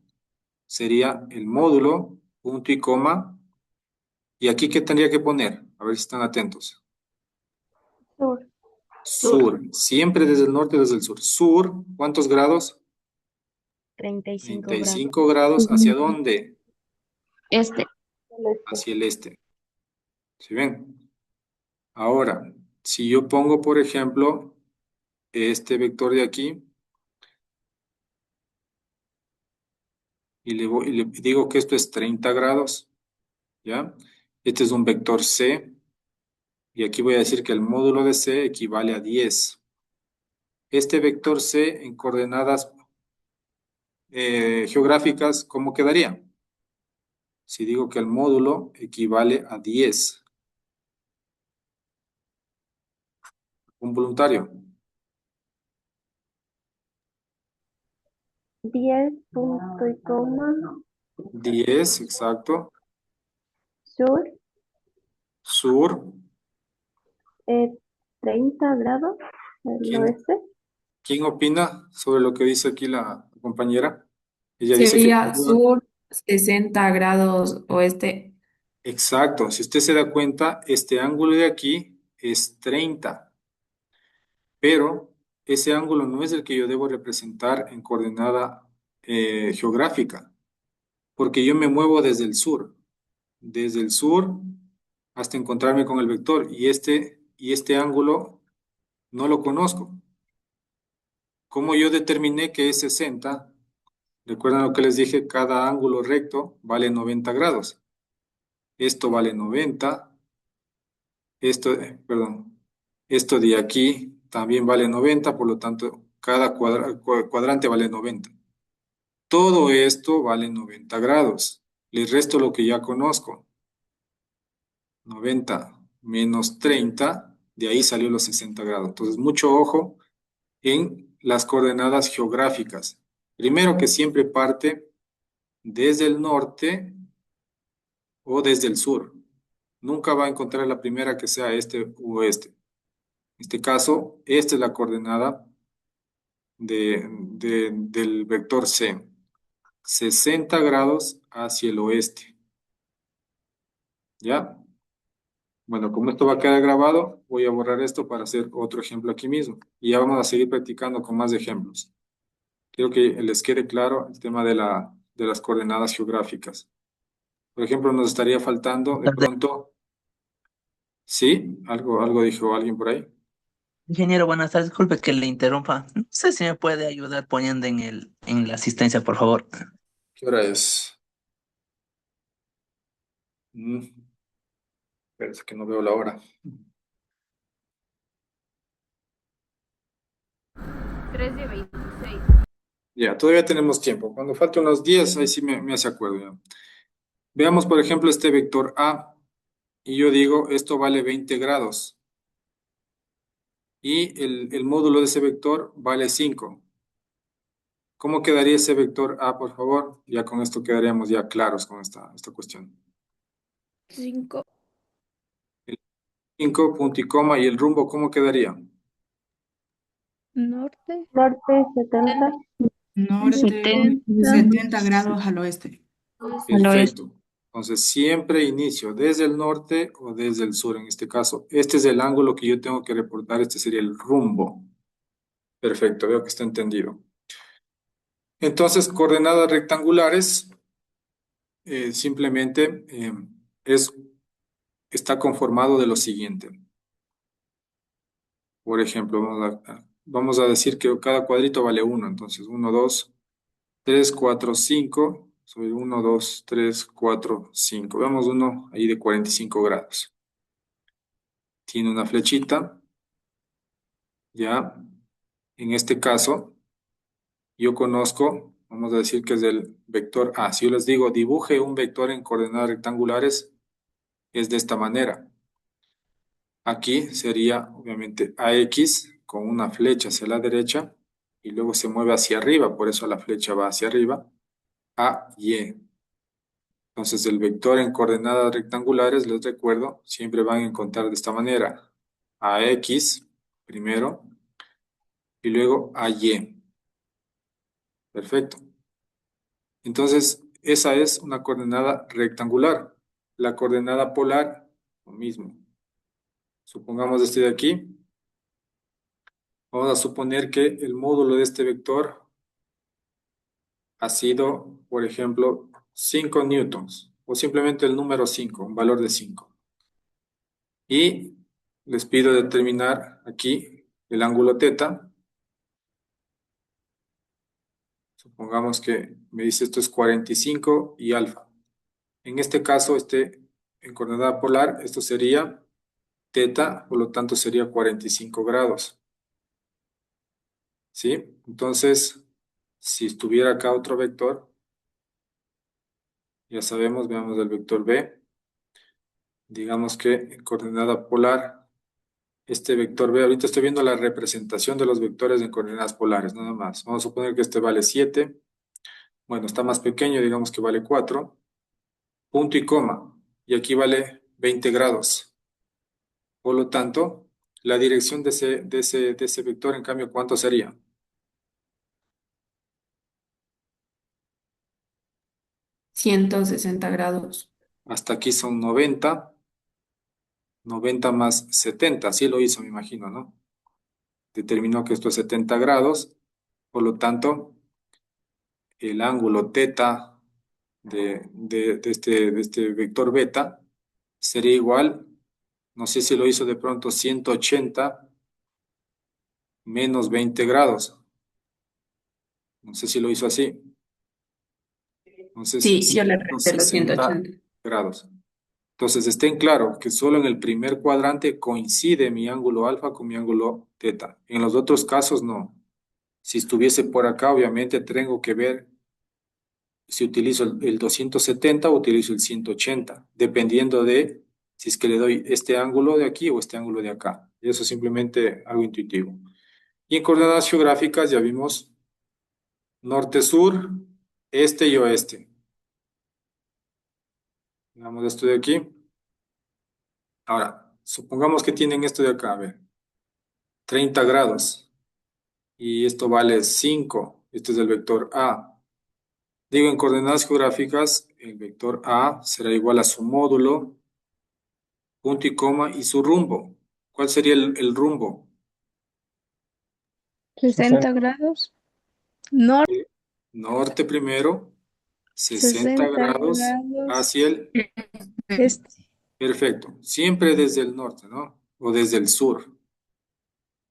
Sería el módulo, punto y coma. ¿Y aquí qué tendría que poner? A ver si están atentos. Sur. Sur. Siempre desde el norte, desde el sur. Sur, ¿cuántos grados? 35 35 grados. ¿Hacia dónde? Este. Hacia el este. ¿Sí ven? Ahora, si yo pongo, por ejemplo, este vector de aquí, y le digo que esto es 30 grados, ¿ya? Este es un vector C, y aquí voy a decir que el módulo de C equivale a 10. Este vector C en coordenadas geográficas, ¿cómo quedaría? Si digo que el módulo equivale a 10. Un voluntario. 10 punto y coma. 10, exacto. Sur. Sur. 30 grados. El oeste. ¿Quién opina sobre lo que dice aquí la compañera? Ella dice que... Sería sur 60 grados oeste. Exacto. Si usted se da cuenta, este ángulo de aquí es 30. Pero ese ángulo no es el que yo debo representar en coordenada geográfica, porque yo me muevo desde el sur. Desde el sur hasta encontrarme con el vector. Y este ángulo no lo conozco. ¿Cómo yo determiné que es 60? Recuerdan lo que les dije, cada ángulo recto vale 90 grados. Esto vale 90. Esto de aquí también vale 90, por lo tanto, cada cuadrante vale 90. Todo esto vale 90 grados. Les resto lo que ya conozco. 90 menos 30 De ahí salió los 60 grados. Entonces, mucho ojo en las coordenadas geográficas. Primero que siempre parte desde el norte o desde el sur. Nunca va a encontrar la primera que sea este u oeste. En este caso, esta es la coordenada del vector C. 60 grados hacia el oeste. ¿Ya? Bueno, como esto va a quedar grabado, voy a borrar esto para hacer otro ejemplo aquí mismo. Y ya vamos a seguir practicando con más ejemplos. Quiero que les quede claro el tema de las coordenadas geográficas. Por ejemplo, nos estaría faltando de pronto... ¿Sí? ¿Algo dijo alguien por ahí? Ingeniero, buenas tardes. Disculpe que le interrumpa. No sé si me puede ayudar poniendo en la asistencia, por favor. ¿Qué hora es? Espérate que no veo la hora. 3:26. Ya, todavía tenemos tiempo. Cuando falte unos 10, ahí sí me hace acuerdo ya. Veamos, por ejemplo, este vector A. Y yo digo, esto vale 20 grados. Y el módulo de ese vector vale 5. ¿Cómo quedaría ese vector A, por favor? Ya con esto quedaríamos ya claros con esta cuestión. 5. 5, punto y coma, y el rumbo, ¿cómo quedaría? Norte. Norte 70. Norte, 70 grados al oeste. Al oeste. Perfecto. Entonces, siempre inicio desde el norte o desde el sur. En este caso, este es el ángulo que yo tengo que reportar. Este sería el rumbo. Perfecto, veo que está entendido. Entonces, coordenadas rectangulares, simplemente está conformado de lo siguiente. Por ejemplo, vamos a decir que cada cuadrito vale 1. Entonces, 1, 2, 3, 4, 5. Soy 1, 2, 3, 4, 5. Veamos uno ahí de 45 grados. Tiene una flechita. Ya, en este caso, yo conozco, vamos a decir que es del vector A. Si yo les digo, dibuje un vector en coordenadas rectangulares, es de esta manera. Aquí sería, obviamente, AX con una flecha hacia la derecha y luego se mueve hacia arriba, por eso la flecha va hacia arriba, AY. Entonces, el vector en coordenadas rectangulares, les recuerdo, siempre van a encontrar de esta manera. AX primero y luego AY. Perfecto. Entonces, esa es una coordenada rectangular. La coordenada polar, lo mismo. Supongamos este de aquí. Vamos a suponer que el módulo de este vector ha sido, por ejemplo, 5 newtons, o simplemente el número 5, un valor de 5. Y les pido determinar aquí el ángulo θ. Supongamos que me dice esto es 45 y alfa. En este caso, en coordenada polar, esto sería θ, por lo tanto sería 45 grados. ¿Sí? Entonces, si estuviera acá otro vector, ya sabemos, veamos el vector B. Digamos que en coordenada polar, este vector B, ahorita estoy viendo la representación de los vectores en coordenadas polares, nada más. Vamos a suponer que este vale 7. Bueno, está más pequeño, digamos que vale 4. Punto y coma. Y aquí vale 20 grados. Por lo tanto, la dirección de ese vector, en cambio, ¿cuánto sería? 160 grados. Hasta aquí son 90. 90 más 70, así lo hizo, me imagino, ¿no? Determinó que esto es 70 grados, por lo tanto, el ángulo θ de este vector beta sería igual, no sé si lo hizo de pronto 180 menos 20 grados. No sé si lo hizo así. Entonces, Sí, yo le resté los 160 180. grados. Entonces, estén claro que solo en el primer cuadrante coincide mi ángulo alfa con mi ángulo θ. En los otros casos, no. Si estuviese por acá, obviamente tengo que ver si utilizo el 270 o utilizo el 180, dependiendo de si es que le doy este ángulo de aquí o este ángulo de acá. Y eso es simplemente algo intuitivo. Y en coordenadas geográficas ya vimos norte, sur, este y oeste. Veamos esto de aquí. Ahora, supongamos que tienen esto de acá, a ver, 30 grados. Y esto vale 5. Este es el vector A. Digo, en coordenadas geográficas, el vector A será igual a su módulo, punto y coma, y su rumbo. ¿Cuál sería el rumbo? 60 grados. Norte, Norte primero, 60 60 grados grados. hacia el... Este. Perfecto. Siempre desde el norte, ¿no? O desde el sur.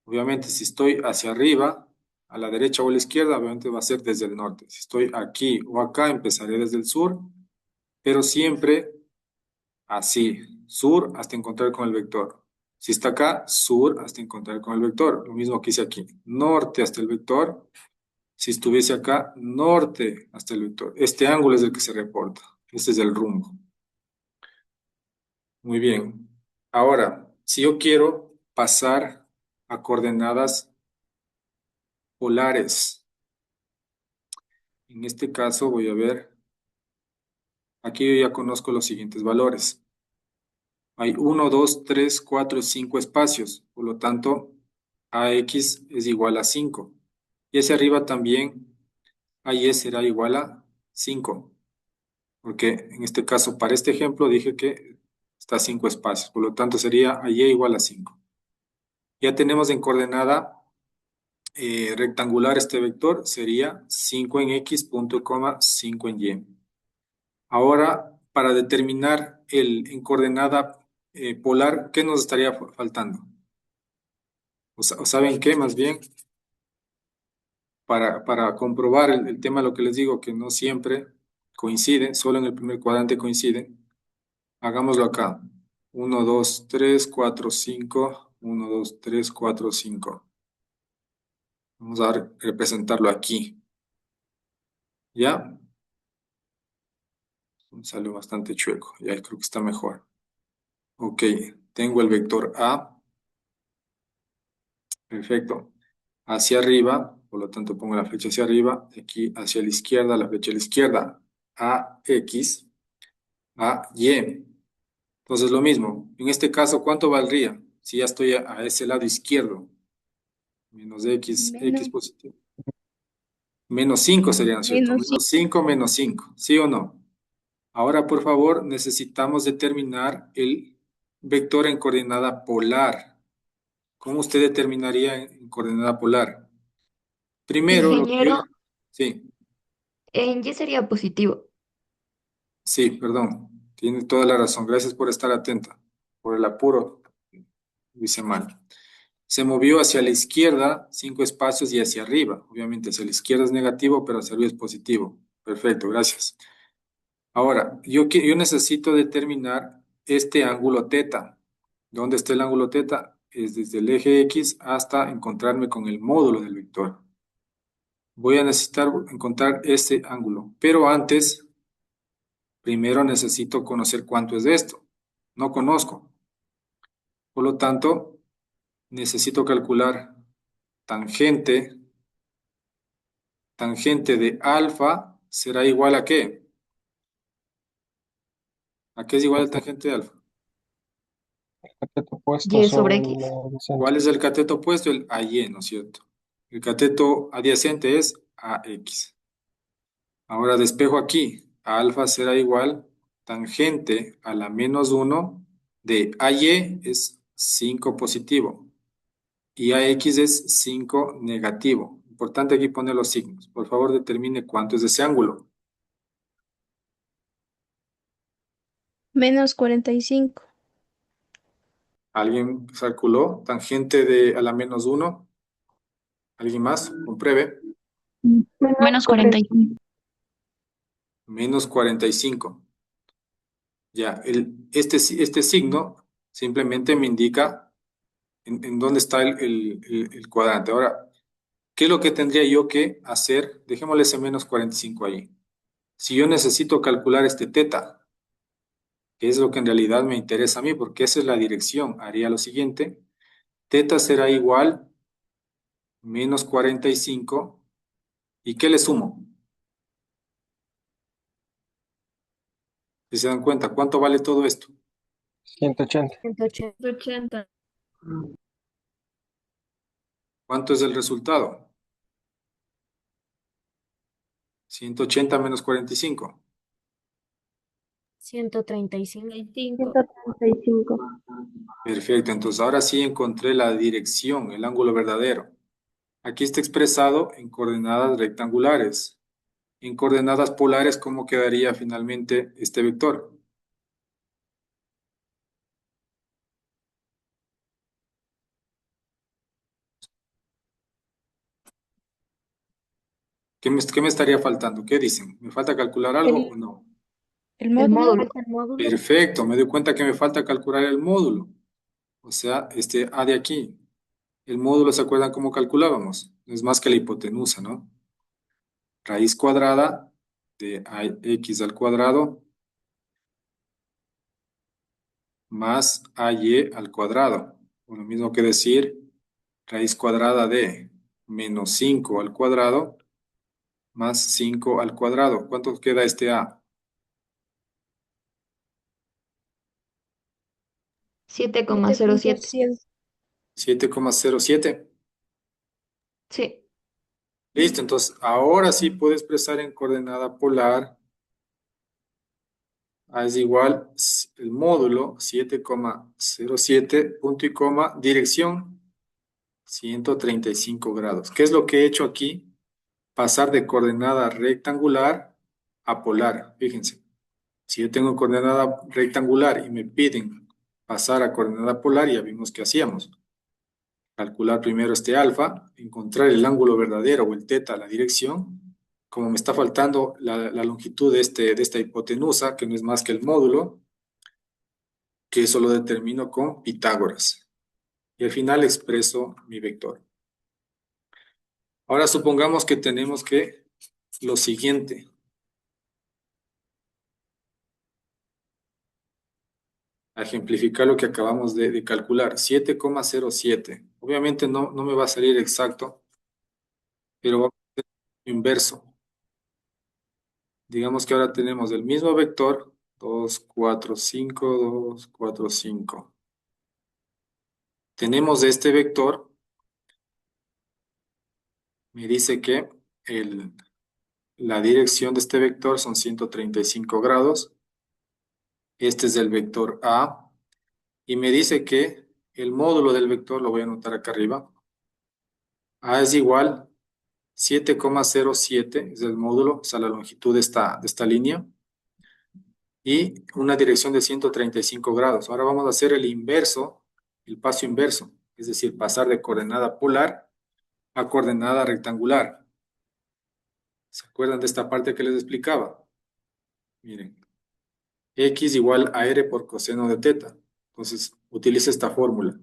Obviamente, si estoy hacia arriba, a la derecha o a la izquierda, obviamente va a ser desde el norte. Si estoy aquí o acá, empezaré desde el sur, pero siempre así, sur hasta encontrar con el vector. Si está acá, sur hasta encontrar con el vector. Lo mismo que hice aquí, norte hasta el vector. Si estuviese acá, norte hasta el vector. Este ángulo es el que se reporta. Este es el rumbo. Muy bien. Ahora, si yo quiero pasar a coordenadas polares, en este caso voy a ver, aquí yo ya conozco los siguientes valores. Hay 1, 2, 3, 4, 5 espacios, por lo tanto, AX es igual a 5. Y hacia arriba también, AY será igual a 5, porque en este caso, para este ejemplo, dije que está a 5 espacios, por lo tanto sería AY igual a 5. Ya tenemos en coordenada rectangular este vector, sería 5 en X, punto, coma, 5 en Y. Ahora, para determinar en coordenada polar, ¿qué nos estaría faltando? O ¿saben qué? Más bien, para comprobar el tema, lo que les digo, que no siempre coincide, solo en el primer cuadrante coincide, hagámoslo acá. 1, 2, 3, 4, 5. 1, 2, 3, 4, 5. Vamos a representarlo aquí. ¿Ya? Salió bastante chueco. Ya creo que está mejor. Ok, tengo el vector A. Perfecto. Hacia arriba, por lo tanto pongo la flecha hacia arriba. Aquí hacia la izquierda, la flecha a la izquierda. AX, AY. Entonces lo mismo. En este caso, ¿cuánto valdría? Si ya estoy a ese lado izquierdo. Menos X, X positivo. Menos 5 sería, ¿no es cierto? Menos Menos 5 menos 5. ¿Sí o no? Ahora, por favor, necesitamos determinar el vector en coordenada polar. ¿Cómo usted determinaría en coordenada polar? Primero, Ingeniero, sí, en Y sería positivo. sí, perdón. Tiene toda la razón. Gracias por estar atenta. Por el apuro, lo hice mal. Se movió hacia la izquierda 5 espacios y hacia arriba. Obviamente, hacia la izquierda es negativo, pero hacia arriba es positivo. Perfecto, gracias. Ahora, yo necesito determinar este ángulo teta. ¿Dónde está el ángulo teta? Es desde el eje X hasta encontrarme con el módulo del vector. Voy a necesitar encontrar este ángulo, pero antes, primero necesito conocer cuánto es de esto. No conozco. Por lo tanto, necesito calcular tangente. Tangente de alfa será igual ¿a qué? ¿A qué es igual el tangente de alfa? Cateto opuesto Y sobre sobre el X. adyacente. ¿Cuál es el cateto opuesto? El AY, ¿no es cierto? El cateto adyacente es AX. Ahora despejo aquí. Alfa será igual tangente a la menos 1 de AY es 5 positivo y AX es 5 negativo. Importante aquí poner los signos. Por favor, determine cuánto es ese ángulo. menos 45. ¿Alguien calculó? Tangente de a la menos 1. ¿Alguien más? Compruebe. Menos 45. Menos 45. Ya, este signo simplemente me indica en dónde está el cuadrante. Ahora, ¿qué es lo que tendría yo que hacer? Dejémosle ese menos 45 ahí. Si yo necesito calcular este teta, que es lo que en realidad me interesa a mí, porque esa es la dirección, haría lo siguiente. Teta será igual menos 45. ¿Y qué le sumo? Si se dan cuenta, ¿cuánto vale todo esto? 180. 180. ¿Cuánto es el resultado? 180 menos 45. 135. 135. Perfecto, entonces ahora sí encontré la dirección, el ángulo verdadero. Aquí está expresado en coordenadas rectangulares. En coordenadas polares, ¿cómo quedaría finalmente este vector? ¿Qué me estaría faltando? ¿Qué dicen? ¿Me falta calcular algo o no? El módulo. módulo. Perfecto, me doy cuenta que me falta calcular el módulo. O sea, este A de aquí. El módulo, ¿se acuerdan cómo calculábamos? No es más que la hipotenusa, ¿no? Raíz cuadrada de AX al cuadrado más AY al cuadrado. O lo mismo que decir raíz cuadrada de menos 5 al cuadrado más 5 al cuadrado. ¿Cuánto queda este A? 7,07. 7,07. Sí. Listo, entonces ahora sí puedo expresar en coordenada polar. A es igual el módulo 7,07 punto y coma, dirección 135 grados. ¿Qué es lo que he hecho aquí? Pasar de coordenada rectangular a polar. Fíjense, si yo tengo coordenada rectangular y me piden pasar a coordenada polar, ya vimos qué hacíamos. Calcular primero este alfa, encontrar el ángulo verdadero o el teta, la dirección. Como me está faltando la longitud de esta hipotenusa, que no es más que el módulo, que eso lo determino con Pitágoras. Y al final expreso mi vector. Ahora supongamos que tenemos que lo siguiente. A ejemplificar lo que acabamos de calcular. 7,07. Obviamente no me va a salir exacto, pero vamos a hacer inverso. Digamos que ahora tenemos el mismo vector, 2, 4, 5, 2, 4, 5. Tenemos este vector, me dice que la dirección de este vector son 135 grados. Este es el vector A. Y me dice que el módulo del vector, lo voy a anotar acá arriba, A es igual 7,07, es el módulo, o sea, la longitud de esta línea, y una dirección de 135 grados. Ahora vamos a hacer el inverso, el paso inverso, es decir, pasar de coordenada polar a coordenada rectangular. ¿Se acuerdan de esta parte que les explicaba? Miren, X igual a R por coseno de teta. Entonces, utilice esta fórmula.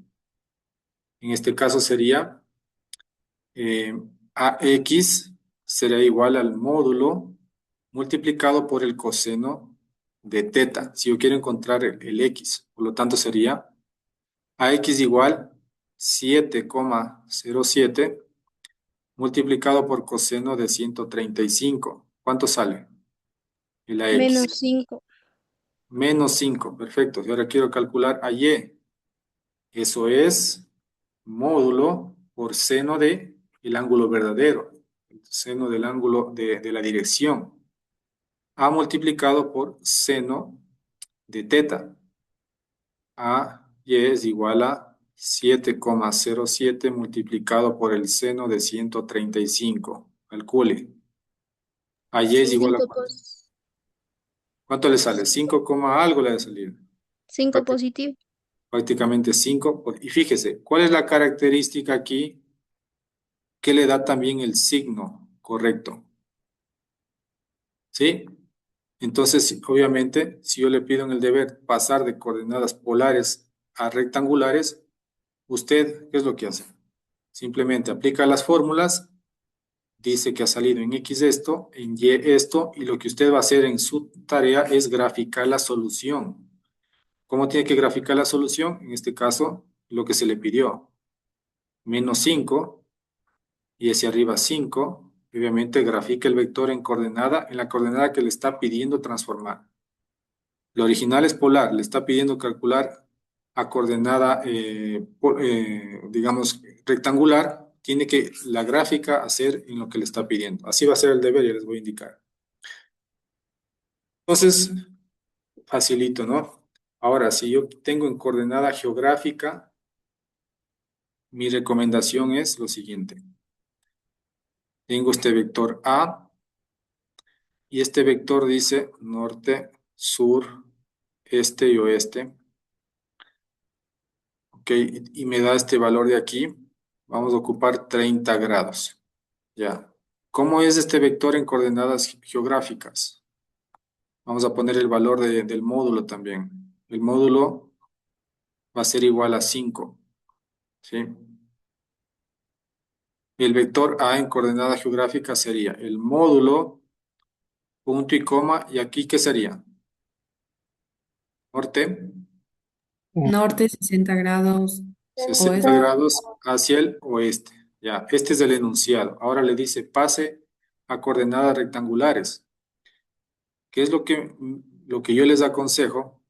En este caso sería AX será igual al módulo multiplicado por el coseno de teta, si yo quiero encontrar el X. Por lo tanto, sería AX igual 7,07 multiplicado por coseno de 135. ¿Cuánto sale? El AX. Menos 5. Menos 5, perfecto. Y ahora quiero calcular a Y. Eso es módulo por seno de el ángulo verdadero, el seno del ángulo de la dirección. A multiplicado por seno de teta. A y es igual a 7,07 multiplicado por el seno de 135. Calcule. A y es igual a ¿cuánto le sale? 5, algo le ha de salir. 5 positivo. Prácticamente 5. Y fíjese, ¿cuál es la característica aquí que le da también el signo correcto? ¿Sí? Entonces, obviamente, si yo le pido en el deber pasar de coordenadas polares a rectangulares, usted, ¿qué es lo que hace? Simplemente aplica las fórmulas, dice que ha salido en X esto, en Y esto, y lo que usted va a hacer en su tarea es graficar la solución. ¿Cómo tiene que graficar la solución? En este caso, lo que se le pidió. menos 5 y hacia arriba 5. Obviamente grafica el vector en la coordenada que le está pidiendo transformar. Lo original es polar, le está pidiendo calcular a coordenada, digamos, rectangular. Tiene que la gráfica hacer en lo que le está pidiendo. Así va a ser el deber y les voy a indicar. Entonces, facilito, ¿no? Ahora, si yo tengo en coordenada geográfica, mi recomendación es lo siguiente. Tengo este vector A y este vector dice norte, sur, este y oeste. Ok, y me da este valor de aquí. Vamos a ocupar 30 grados. Ya. ¿Cómo es este vector en coordenadas geográficas? Vamos a poner el valor del módulo también. El módulo va a ser igual a 5. ¿Sí? El vector A en coordenada geográfica sería el módulo, punto y coma, y aquí ¿qué sería? Norte, Norte 60 grados, 60 oeste. grados hacia el oeste. Ya, este es el enunciado. Ahora le dice pase a coordenadas rectangulares. ¿Qué es lo que yo les aconsejo?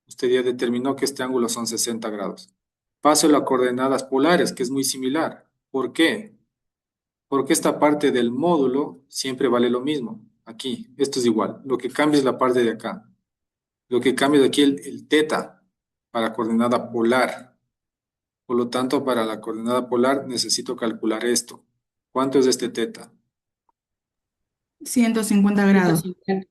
Usted ya determinó que este ángulo son 60 grados. Páselo a coordenadas polares, que es muy similar. ¿Por qué? Porque esta parte del módulo siempre vale lo mismo. Aquí, esto es igual. Lo que cambia es la parte de acá. Lo que cambia de aquí el teta para coordenada polar. Por lo tanto, para la coordenada polar necesito calcular esto. ¿Cuánto es este teta? 150 grados. 150.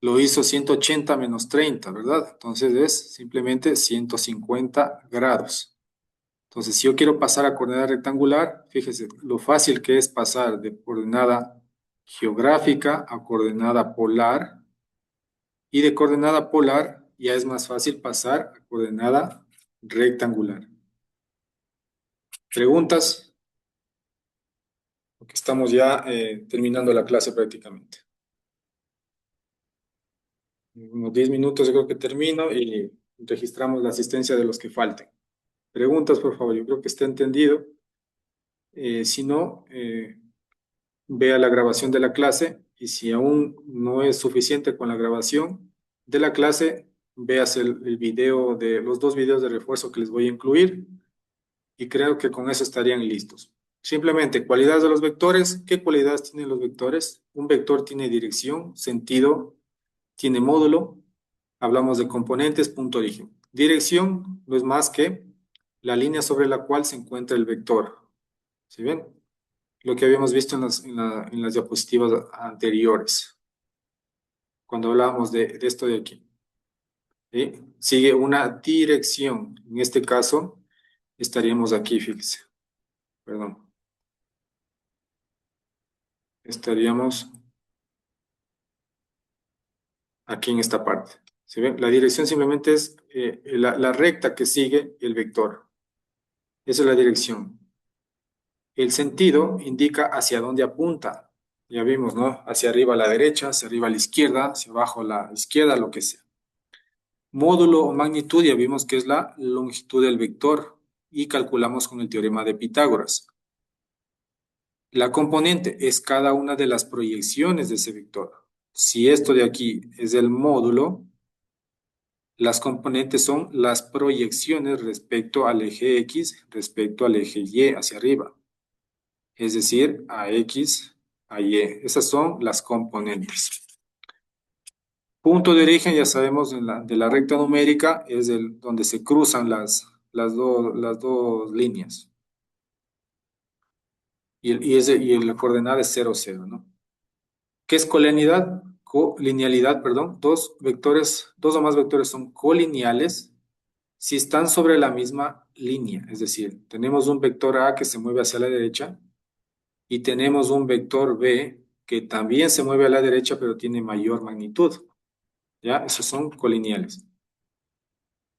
Lo hizo 180 menos 30, ¿verdad? Entonces es simplemente 150 grados. Entonces, si yo quiero pasar a coordenada rectangular, fíjese lo fácil que es pasar de coordenada geográfica a coordenada polar. Y de coordenada polar ya es más fácil pasar a coordenada rectangular. ¿Preguntas? Porque estamos ya terminando la clase prácticamente. En unos 10 minutos yo creo que termino y registramos la asistencia de los que falten. Preguntas, por favor. Yo creo que está entendido. Si no, vea la grabación de la clase y si aún no es suficiente con la grabación de la clase, veas el video los 2 videos de refuerzo que les voy a incluir y creo que con eso estarían listos. Simplemente, cualidades de los vectores. ¿Qué cualidades tienen los vectores? Un vector tiene dirección, sentido, tiene módulo. Hablamos de componentes, punto origen. Dirección no es más que la línea sobre la cual se encuentra el vector. ¿Sí ven? Lo que habíamos visto en las diapositivas anteriores, cuando hablábamos de esto de aquí. ¿Sí? Sigue una dirección. En este caso, estaríamos aquí, fíjense. Perdón. Estaríamos aquí en esta parte. ¿Sí ven? La dirección simplemente es la recta que sigue el vector. Esa es la dirección. El sentido indica hacia dónde apunta. Ya vimos, ¿no? Hacia arriba a la derecha, hacia arriba a la izquierda, hacia abajo a la izquierda, lo que sea. Módulo o magnitud, ya vimos que es la longitud del vector y calculamos con el teorema de Pitágoras. La componente es cada una de las proyecciones de ese vector. Si esto de aquí es el módulo, las componentes son las proyecciones respecto al eje X, respecto al eje Y hacia arriba. Es decir, a X, a Y. Esas son las componentes. Punto de origen, ya sabemos, de la recta numérica, es donde se cruzan las dos líneas. Y la coordenada es 0, 0, ¿no? ¿Qué es colinealidad? Colinealidad, perdón. Dos o más vectores son colineales si están sobre la misma línea. Es decir, tenemos un vector A que se mueve hacia la derecha y tenemos un vector B que también se mueve a la derecha pero tiene mayor magnitud. ¿Ya? Esos son colineales.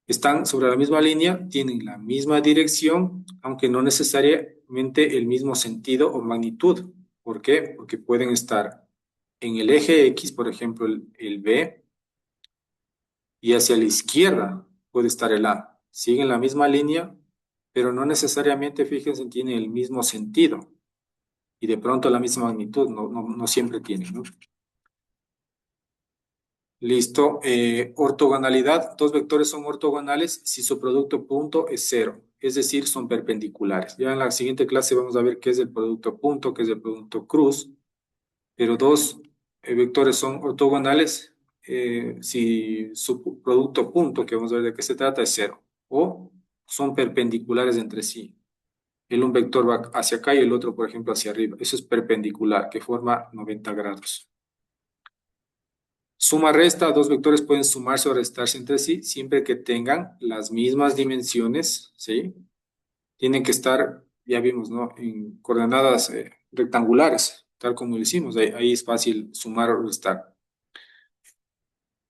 Están sobre la misma línea, tienen la misma dirección, aunque no necesariamente el mismo sentido o magnitud. ¿Por qué? Porque pueden estar en el eje X, por ejemplo, el B, y hacia la izquierda puede estar el A. Siguen la misma línea, pero no necesariamente, fíjense, tienen el mismo sentido y de pronto la misma magnitud, no siempre tienen, ¿no? Listo. Ortogonalidad. Dos vectores son ortogonales si su producto punto es cero, es decir, son perpendiculares. Ya en la siguiente clase vamos a ver qué es el producto punto, qué es el producto cruz, pero dos vectores son ortogonales si su producto punto, que vamos a ver de qué se trata, es cero, o son perpendiculares entre sí. Un vector va hacia acá y el otro, por ejemplo, hacia arriba. Eso es perpendicular, que forma 90 grados. Suma resta, dos vectores pueden sumarse o restarse entre sí siempre que tengan las mismas dimensiones, ¿sí? Tienen que estar, ya vimos, ¿no? En coordenadas rectangulares, tal como lo hicimos. Ahí es fácil sumar o restar.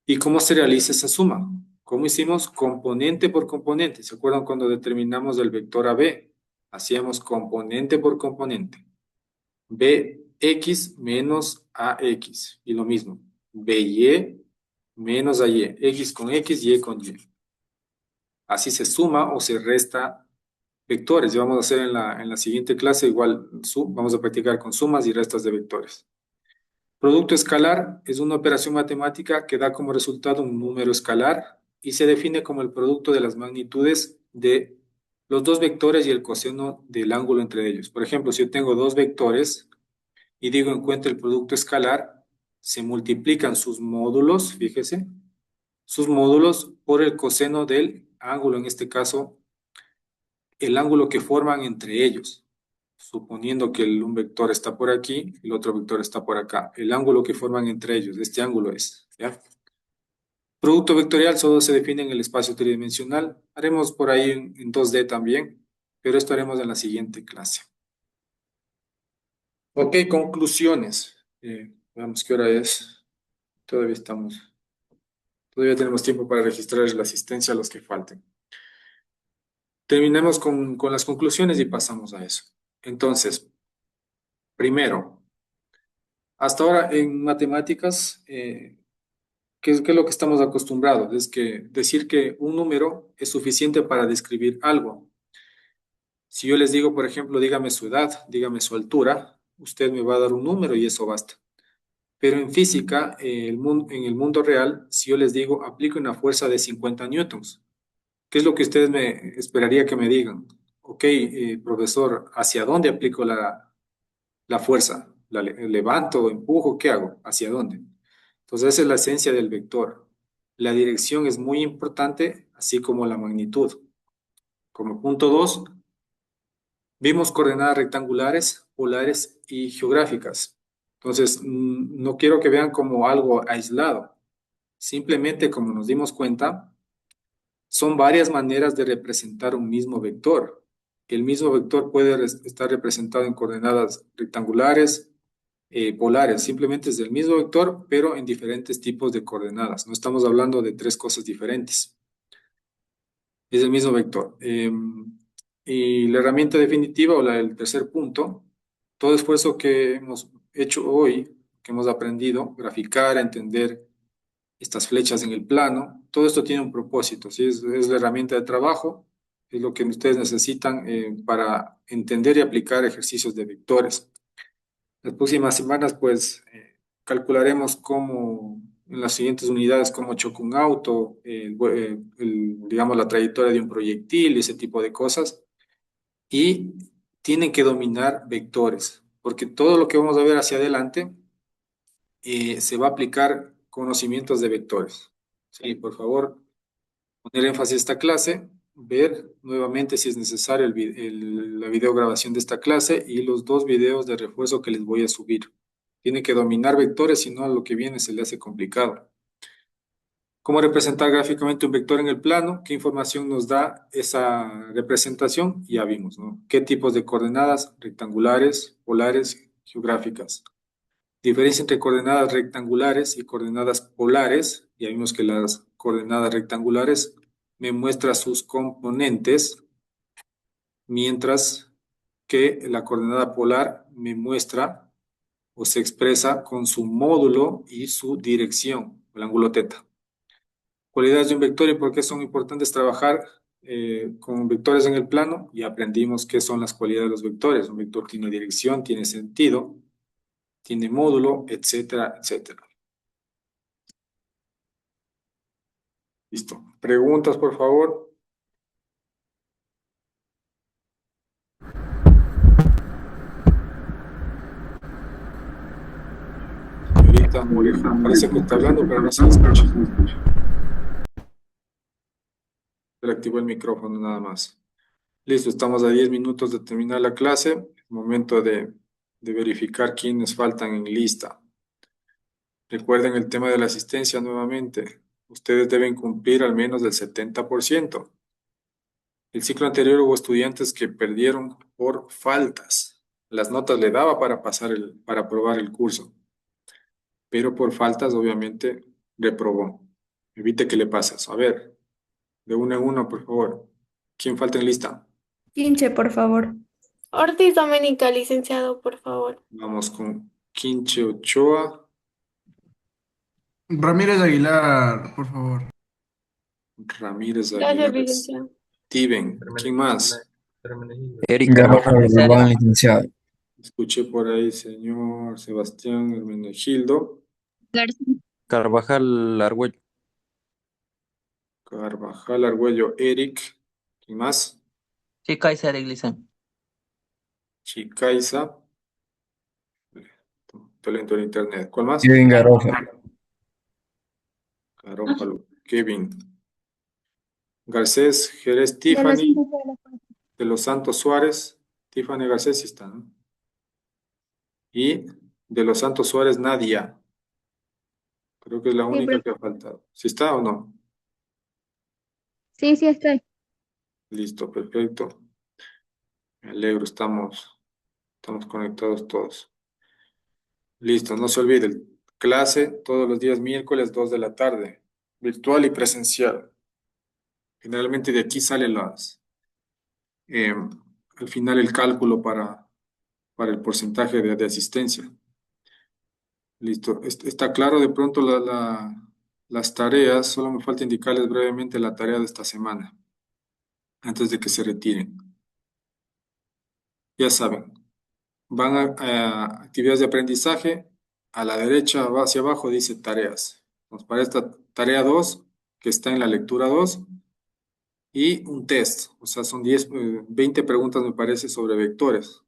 ¿Y cómo se realiza esa suma? ¿Cómo hicimos? Componente por componente. ¿Se acuerdan cuando determinamos el vector AB? Hacíamos componente por componente. Bx menos AX. Y lo mismo. BY menos AY. X con X, Y con Y. Así se suma o se resta vectores. Ya vamos a hacer en la siguiente clase igual. Vamos a practicar con sumas y restas de vectores. Producto escalar es una operación matemática que da como resultado un número escalar y se define como el producto de las magnitudes de los dos vectores y el coseno del ángulo entre ellos. Por ejemplo, si yo tengo dos vectores y digo encuentre el producto escalar, se multiplican sus módulos, fíjese, sus módulos por el coseno del ángulo, en este caso, el ángulo que forman entre ellos. Suponiendo que un vector está por aquí, el otro vector está por acá. El ángulo que forman entre ellos, este ángulo es, ¿ya? Producto vectorial solo se define en el espacio tridimensional. Haremos por ahí en 2D también, pero esto haremos en la siguiente clase. Ok, conclusiones. Veamos qué hora es. Todavía tenemos tiempo para registrar la asistencia a los que falten. Terminemos con las conclusiones y pasamos a eso. Entonces, primero, hasta ahora en matemáticas, ¿qué es lo que estamos acostumbrados? Es que decir que un número es suficiente para describir algo. Si yo les digo, por ejemplo, dígame su edad, dígame su altura, usted me va a dar un número y eso basta. Pero en física, en el mundo real, si yo les digo, aplique una fuerza de 50 newtons, ¿qué es lo que ustedes me esperaría que me digan? Ok, profesor, ¿hacia dónde aplico la fuerza? ¿Levanto, empujo? ¿Qué hago? ¿Hacia dónde? Entonces, esa es la esencia del vector. La dirección es muy importante, así como la magnitud. Como punto 2, vimos coordenadas rectangulares, polares y geográficas. Entonces, no quiero que vean como algo aislado. Simplemente, como nos dimos cuenta, son varias maneras de representar un mismo vector. El mismo vector puede estar representado en coordenadas rectangulares, polares. Simplemente es el mismo vector, pero en diferentes tipos de coordenadas. No estamos hablando de tres cosas diferentes. Es el mismo vector. Y la herramienta definitiva o el tercer punto, todo esfuerzo que hemos hecho hoy, que hemos aprendido, graficar, entender estas flechas en el plano, todo esto tiene un propósito, ¿sí? Es la herramienta de trabajo, es lo que ustedes necesitan para entender y aplicar ejercicios de vectores. Las próximas semanas, pues, calcularemos cómo, en las siguientes unidades, cómo choca un auto, digamos, la trayectoria de un proyectil y ese tipo de cosas. Y tienen que dominar vectores, porque todo lo que vamos a ver hacia adelante se va a aplicar conocimientos de vectores. Sí, por favor, poner énfasis a esta clase, ver nuevamente si es necesario la videograbación de esta clase y los dos videos de refuerzo que les voy a subir. Tiene que dominar vectores, si no, lo que viene se le hace complicado. ¿Cómo representar gráficamente un vector en el plano? ¿Qué información nos da esa representación? Ya vimos, ¿no? ¿Qué tipos de coordenadas? Rectangulares, polares, geográficas. Diferencia entre coordenadas rectangulares y coordenadas polares. Ya vimos que las coordenadas rectangulares me muestran sus componentes, mientras que la coordenada polar me muestra o se expresa con su módulo y su dirección, el ángulo teta. Cualidades de un vector y por qué son importantes trabajar con vectores en el plano y aprendimos qué son las cualidades de los vectores. Un vector tiene dirección, tiene sentido, tiene módulo, etcétera, etcétera. Listo. ¿Preguntas, por favor? Señorita Moreja, parece que está hablando, pero no se le escucha. Se le activó el micrófono nada más. Listo, estamos a 10 minutos de terminar la clase. Es momento de verificar quiénes faltan en lista. Recuerden el tema de la asistencia nuevamente. Ustedes deben cumplir al menos del 70%. El ciclo anterior hubo estudiantes que perdieron por faltas. Las notas le daba para para aprobar el curso, pero por faltas obviamente reprobó. Evite que le pase eso. A ver, de uno en uno, por favor. ¿Quién falta en lista? Quinche, por favor. Ortiz Doménica, licenciado, por favor. Vamos con Quinche Ochoa, Ramírez Aguilar, por favor. Ramírez Gracias, Aguilar, licenciado. Steven. ¿Quién más? Eric Carvajal Galván, licenciado. Escuché por ahí, señor Sebastián Hermenegildo. Carvajal Argüello. Carvajal Argüello, Eric. ¿Quién más? Sí, Kaiser Iglesian. Chicaiza. Talento en internet. ¿Cuál más? Kevin Garofa. Garófalo, Kevin. Garcés, Jerez, Tiffany. De los Santos Suárez. Tiffany Garcés sí está, ¿no? Y de los Santos Suárez, Nadia. Creo que es la única que ha faltado. ¿Sí está o no? Sí, sí estoy. Listo, perfecto. Me alegro, estamos conectados todos. Listo, no se olviden. Clase todos los días miércoles, 2 de la tarde. Virtual y presencial. Generalmente de aquí salen al final el cálculo para el porcentaje de asistencia. Listo. Está claro de pronto las tareas. Solo me falta indicarles brevemente la tarea de esta semana, antes de que se retiren. Ya saben, van a actividades de aprendizaje. A la derecha, va hacia abajo, dice tareas. Entonces, para esta tarea 2, que está en la lectura 2, y un test. O sea, son 20 preguntas, me parece, sobre vectores.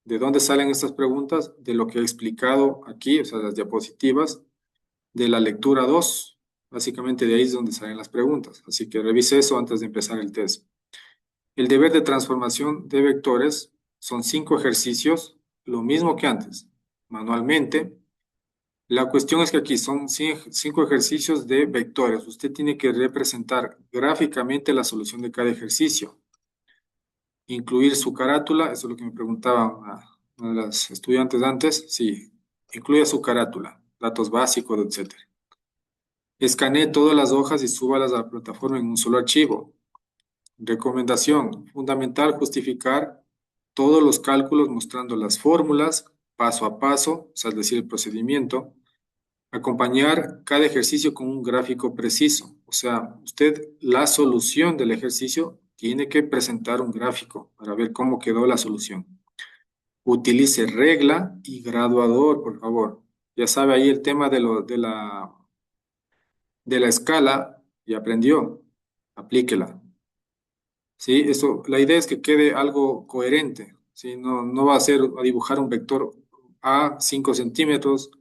¿De dónde salen estas preguntas? De lo que he explicado aquí, o sea, las diapositivas, de la lectura 2. Básicamente de ahí es donde salen las preguntas. Así que revise eso antes de empezar el test. El deber de transformación de vectores son 5 ejercicios, lo mismo que antes, manualmente. La cuestión es que aquí son 5 ejercicios de vectores. Usted tiene que representar gráficamente la solución de cada ejercicio. Incluir su carátula, eso es lo que me preguntaban una de las estudiantes antes. Sí, incluya su carátula, datos básicos, etc. Escanee todas las hojas y súbalas a la plataforma en un solo archivo. Recomendación, fundamental justificar todos los cálculos mostrando las fórmulas paso a paso, o sea, es decir, el procedimiento. Acompañar cada ejercicio con un gráfico preciso. O sea, usted la solución del ejercicio tiene que presentar un gráfico para ver cómo quedó la solución. Utilice regla y graduador, por favor. Ya sabe ahí el tema de la escala, ya aprendió. Aplíquela. ¿Sí? Eso, la idea es que quede algo coherente. ¿Sí? No va a dibujar un vector A 5 centímetros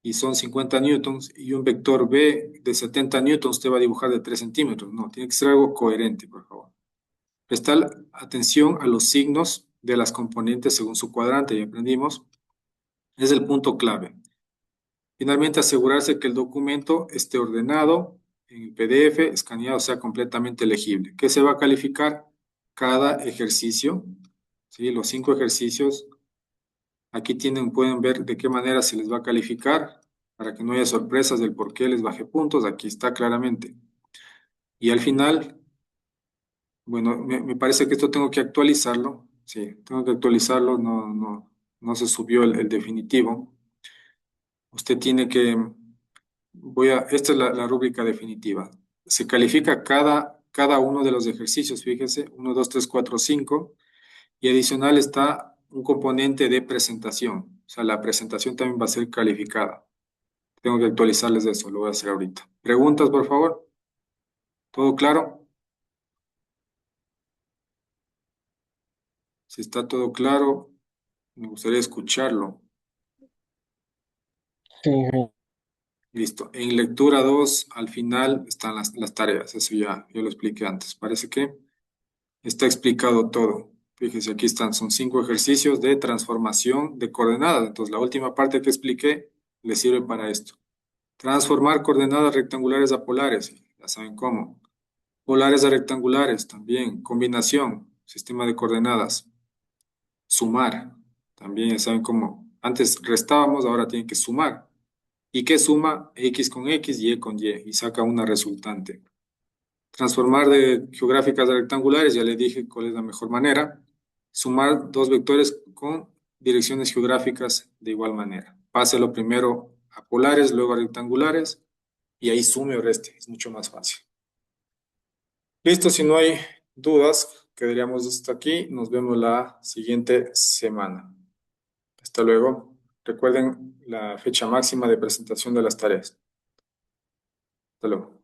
y son 50 newtons, y un vector B de 70 newtons usted va a dibujar de 3 centímetros. No, tiene que ser algo coherente, por favor. Prestar atención a los signos de las componentes según su cuadrante, ya aprendimos. Es el punto clave. Finalmente, asegurarse que el documento esté ordenado en el PDF, escaneado, sea completamente legible. ¿Qué se va a calificar? Cada ejercicio, ¿sí? Los 5 ejercicios. Aquí pueden ver de qué manera se les va a calificar para que no haya sorpresas del por qué les bajé puntos. Aquí está claramente. Y al final, bueno, me parece que esto tengo que actualizarlo. Sí, tengo que actualizarlo. No se subió el definitivo. Usted tiene que... esta es la rúbrica definitiva. Se califica cada cada uno de los ejercicios, fíjese, 1, 2, 3, 4, 5, y adicional está un componente de presentación. O sea, la presentación también va a ser calificada. Tengo que actualizarles eso, lo voy a hacer ahorita. ¿Preguntas, por favor? ¿Todo claro? Si está todo claro, me gustaría escucharlo. Sí, Listo. En lectura 2, al final están las tareas. Eso ya yo lo expliqué antes. Parece que está explicado todo. Fíjese, aquí están. Son 5 ejercicios de transformación de coordenadas. Entonces, la última parte que expliqué le sirve para esto. Transformar coordenadas rectangulares a polares. Ya saben cómo. Polares a rectangulares también. Combinación. Sistema de coordenadas. Sumar. También ya saben cómo. Antes restábamos, ahora tienen que sumar. ¿Y qué suma? X con X, Y con Y, y saca una resultante. Transformar de geográficas a rectangulares, ya le dije cuál es la mejor manera. Sumar dos vectores con direcciones geográficas de igual manera. Páselo primero a polares, luego a rectangulares, y ahí sume o reste, es mucho más fácil. Listo, si no hay dudas, quedaríamos hasta aquí. Nos vemos la siguiente semana. Hasta luego. Recuerden la fecha máxima de presentación de las tareas. Hasta luego.